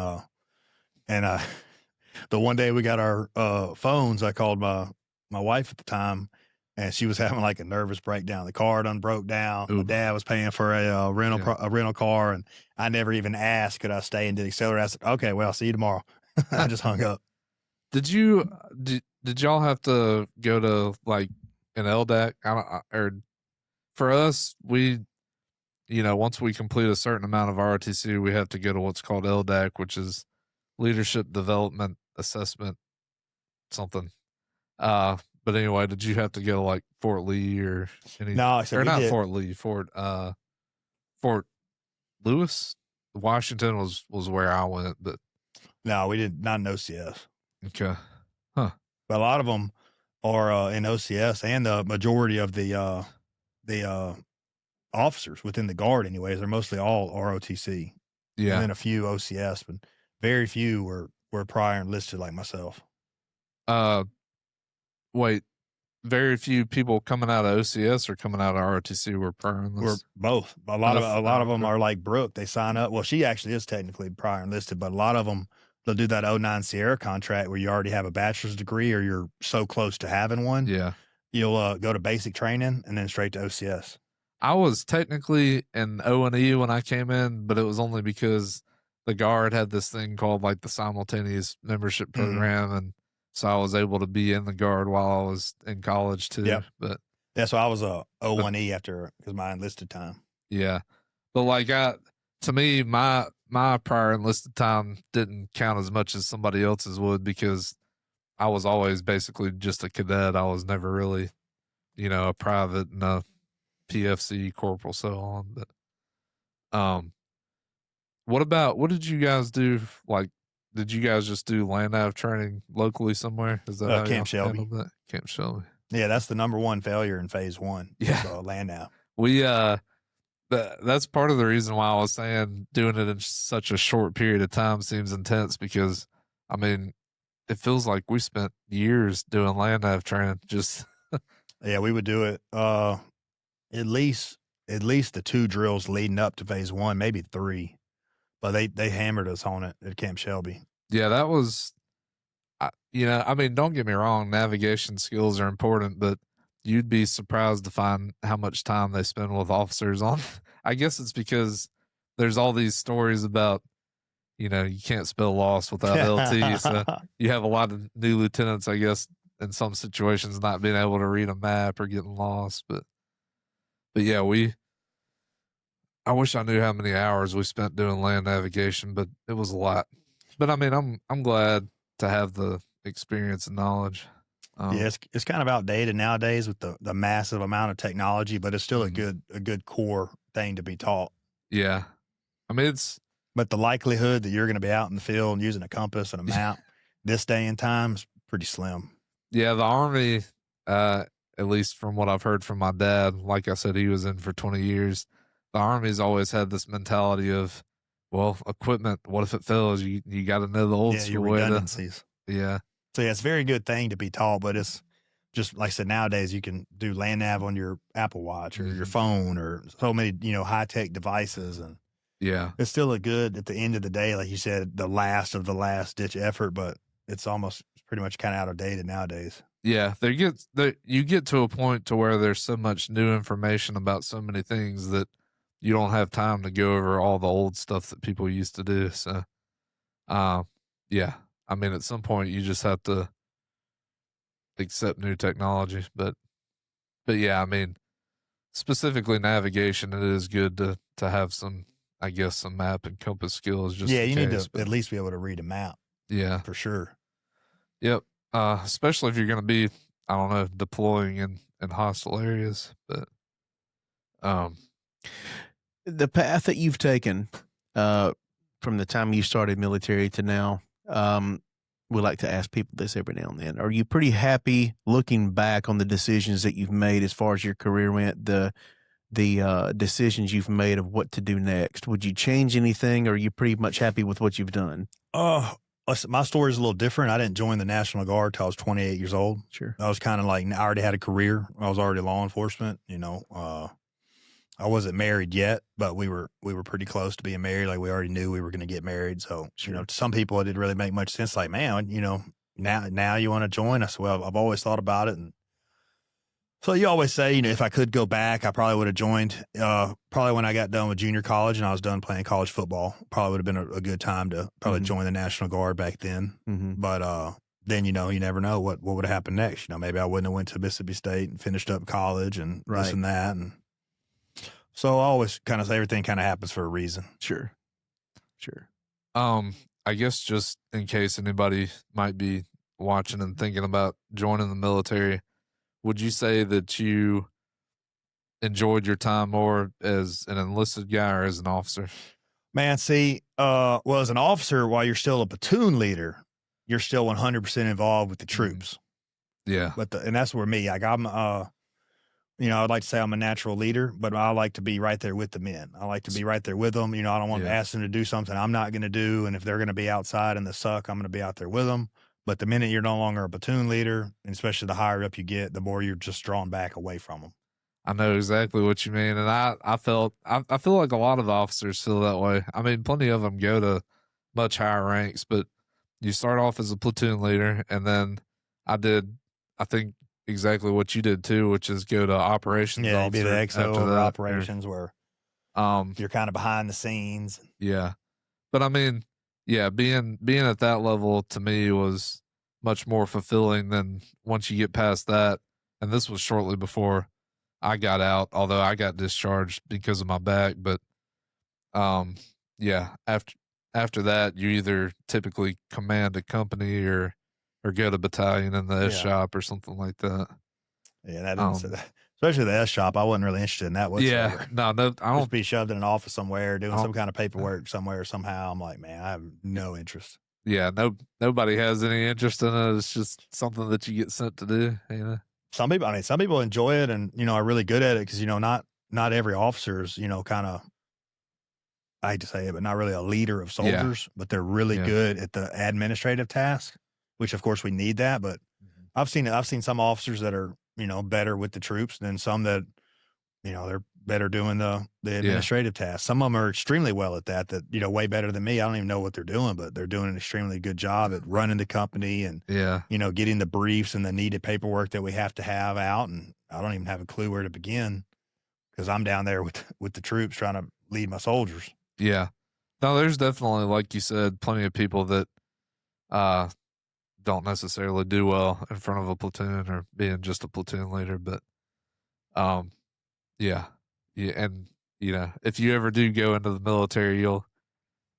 the one day we got our phones, I called my wife at the time, and she was having like a nervous breakdown. The car done broke down.
Ooh.
My dad was paying for a rental car, and I never even asked, could I stay and did accelerate? I said, okay, well, I'll see you tomorrow. I just hung up.
Did y'all have to go to like an LDAC? Or for us, we, once we complete a certain amount of ROTC, we have to go to what's called LDAC, which is Leadership Development Assessment something. But anyway, did you have to go like Fort Lee or any?
No,
or not Fort Lee, Fort Lewis, Washington was where I went, but
no, we did not in OCS.
Okay, huh?
But a lot of them are in OCS, and the majority of the officers within the Guard, anyways, are mostly all ROTC.
Yeah,
and then a few OCS, but very few were prior enlisted like myself.
Wait, very few people coming out of OCS or coming out of ROTC were prior enlisted?
We're both. A lot of them are like Brooke. They sign up. Well, she actually is technically prior enlisted, but a lot of them, they'll do that 09 Sierra contract where you already have a bachelor's degree or you're so close to having one.
Yeah.
You'll go to basic training and then straight to OCS.
I was technically in O&E when I came in, but it was only because the Guard had this thing called like the simultaneous membership program, and so I was able to be in the Guard while I was in college too.
Yeah.
But
yeah, so I was a O1E after, because my enlisted time.
Yeah. But like to me, my prior enlisted time didn't count as much as somebody else's would, because I was always basically just a cadet. I was never really, a private and a PFC corporal, so on. But what did you guys do? Like, did you guys just do land nav training locally somewhere? Is that how
Camp Shelby?
That? Camp Shelby.
Yeah, that's the number one failure in phase 1.
Yeah,
so land nav.
We that's part of the reason why I was saying doing it in such a short period of time seems intense, because I mean, it feels like we spent years doing land nav training. Just
yeah, we would do it at least the 2 drills leading up to phase 1, maybe 3. But they hammered us on it at Camp Shelby.
Yeah, that was, I mean, don't get me wrong, navigation skills are important, but you'd be surprised to find how much time they spend with officers on. I guess it's because there's all these stories about, you can't spell lost without LT. So you have a lot of new lieutenants, I guess, in some situations not being able to read a map or getting lost. But yeah, I wish I knew how many hours we spent doing land navigation, but it was a lot. But I mean, I'm glad to have the experience and knowledge.
Yeah, it's kind of outdated nowadays with the massive amount of technology, but it's still a good core thing to be taught.
Yeah, I mean
but the likelihood that you're going to be out in the field and using a compass and a map this day and time is pretty slim.
Yeah, the Army, at least from what I've heard from my dad, like I said, he was in for 20 years. The Army's always had this mentality of, well, equipment, what if it fails? You got to know the old school way.
Redundancies.
Yeah.
So yeah, it's a very good thing to be taught, but it's just like I said, nowadays you can do land nav on your Apple Watch or your phone or so many, high tech devices, and
yeah,
it's still a good, at the end of the day, like you said, the last of the last ditch effort, but it's pretty much kind of out of date nowadays.
Yeah, you get to a point to where there's so much new information about so many things that you don't have time to go over all the old stuff that people used to do. So, yeah, I mean, at some point you just have to accept new technology, but yeah, I mean, specifically navigation, it is good to have some, I guess, some map and compass skills. Just
you need to at least be able to read a map.
Yeah,
for sure.
Yep. Especially if you're going to be, I don't know, deploying in hostile areas, but
the path that you've taken, from the time you started military to now, we like to ask people this every now and then. Are you pretty happy looking back on the decisions that you've made as far as your career went, the decisions you've made of what to do next? Would you change anything, or are you pretty much happy with what you've done?
Listen, my story is a little different. I didn't join the National Guard till I was 28 years old.
Sure.
I was kind of like, I already had a career. I was already law enforcement, I wasn't married yet, but we were pretty close to being married. Like we already knew we were going to get married. So,
Sure.
To some people, it didn't really make much sense. Like, man, now you want to join? I said, well, I've always thought about it. And so you always say, if I could go back, I probably would have joined, probably when I got done with junior college and I was done playing college football, probably would have been a good time to probably join the National Guard back then. But, then, you never know what would have happened next. Maybe I wouldn't have went to Mississippi State and finished up college and this and that. And so I always kind of say everything kind of happens for a reason.
Sure.
I guess just in case anybody might be watching and thinking about joining the military, would you say that you enjoyed your time more as an enlisted guy or as an officer?
Man, see, as an officer, while you're still a platoon leader, you're still 100% involved with the troops.
Yeah.
And that's where I'm, I'd like to say I'm a natural leader, but I like to be right there with the men. I like to be right there with them. I don't want to ask them to do something I'm not going to do. And if they're going to be outside in the suck, I'm going to be out there with them. But the minute you're no longer a platoon leader, and especially the higher up you get, the more you're just drawn back away from them.
I know exactly what you mean. And I feel like a lot of officers feel that way. I mean, plenty of them go to much higher ranks, but you start off as a platoon leader. And then I think exactly what you did too, which is go to operations.
Yeah,
officer
be the XO
after
of
that,
operations where you're kind of behind the scenes.
Yeah. But I mean, yeah, being at that level to me was much more fulfilling than once you get past that. And this was shortly before I got out, although I got discharged because of my back. But yeah, after that, you either typically command a company or go to battalion in the S shop or something like that.
Yeah, that especially the S shop, I wasn't really interested in that whatsoever.
Yeah, no, I don't
just be shoved in an office somewhere doing some kind of paperwork somewhere somehow. I'm like, man, I have no interest.
Yeah, nobody has any interest in it. It's just something that you get sent to do.
Some people enjoy it and are really good at it because not every officer is kind of, I hate to say it, but not really a leader of soldiers, but they're really good at the administrative task, which of course we need that. But I've seen some officers that are better with the troops than some that they're better doing the administrative tasks. Some of them are extremely well at that way better than me. I don't even know what they're doing, but they're doing an extremely good job at running the company and getting the briefs and the needed paperwork that we have to have out. And I don't even have a clue where to begin because I'm down there with the troops trying to lead my soldiers.
Yeah. No, there's definitely, like you said, plenty of people that don't necessarily do well in front of a platoon or being just a platoon leader. But yeah. And if you ever do go into the military, you'll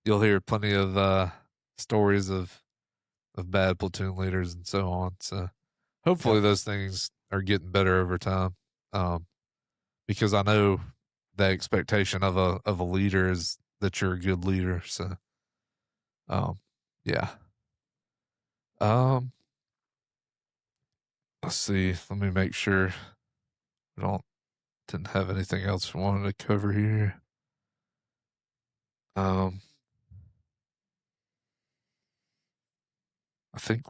hear plenty of stories of bad platoon leaders and so on. So hopefully those things are getting better over time. Because I know the expectation of a leader is that you're a good leader. So yeah. Let's see. Let me make sure I didn't have anything else we wanted to cover here. I think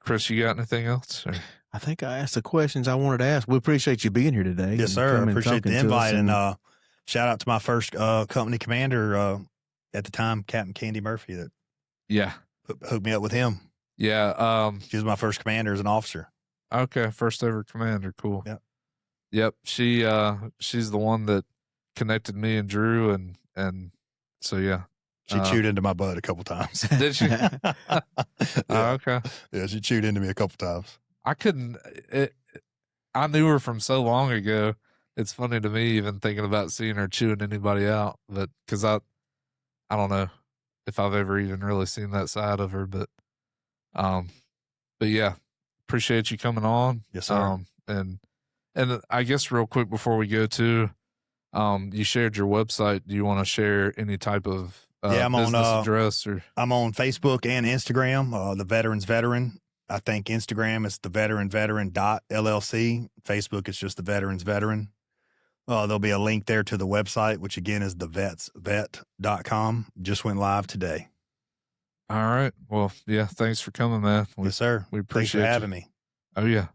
Chris, you got anything else? Or?
I think I asked the questions I wanted to ask. We appreciate you being here today.
Yes, sir. I appreciate the invite and shout out to my first company commander at the time, Captain Candy Murphy, that hooked me up with him.
Yeah.
She was my first commander as an officer.
Okay. First ever commander. Cool.
Yep.
She's the one that connected me and Drew. And so, yeah.
She chewed into my butt a couple times.
Did she? Okay.
Yeah. She chewed into me a couple times.
I knew her from so long ago. It's funny to me even thinking about seeing her chewing anybody out, but cause I don't know if I've ever even really seen that side of her, but yeah, appreciate you coming on.
Yes, sir.
And I guess real quick before we go to, you shared your website. Do you want to share any type of
Yeah, I'm on,
business address or?
I'm on Facebook and Instagram, the Veterans Veteran. I think Instagram is the LLC. Facebook is just the Veterans Veteran. There'll be a link there to the website, which again is thevetsvet.com. Just went live today.
All right. Well, yeah. Thanks for coming, man.
Yes, sir.
We
Thanks
appreciate
for
you.
having me.
Oh yeah.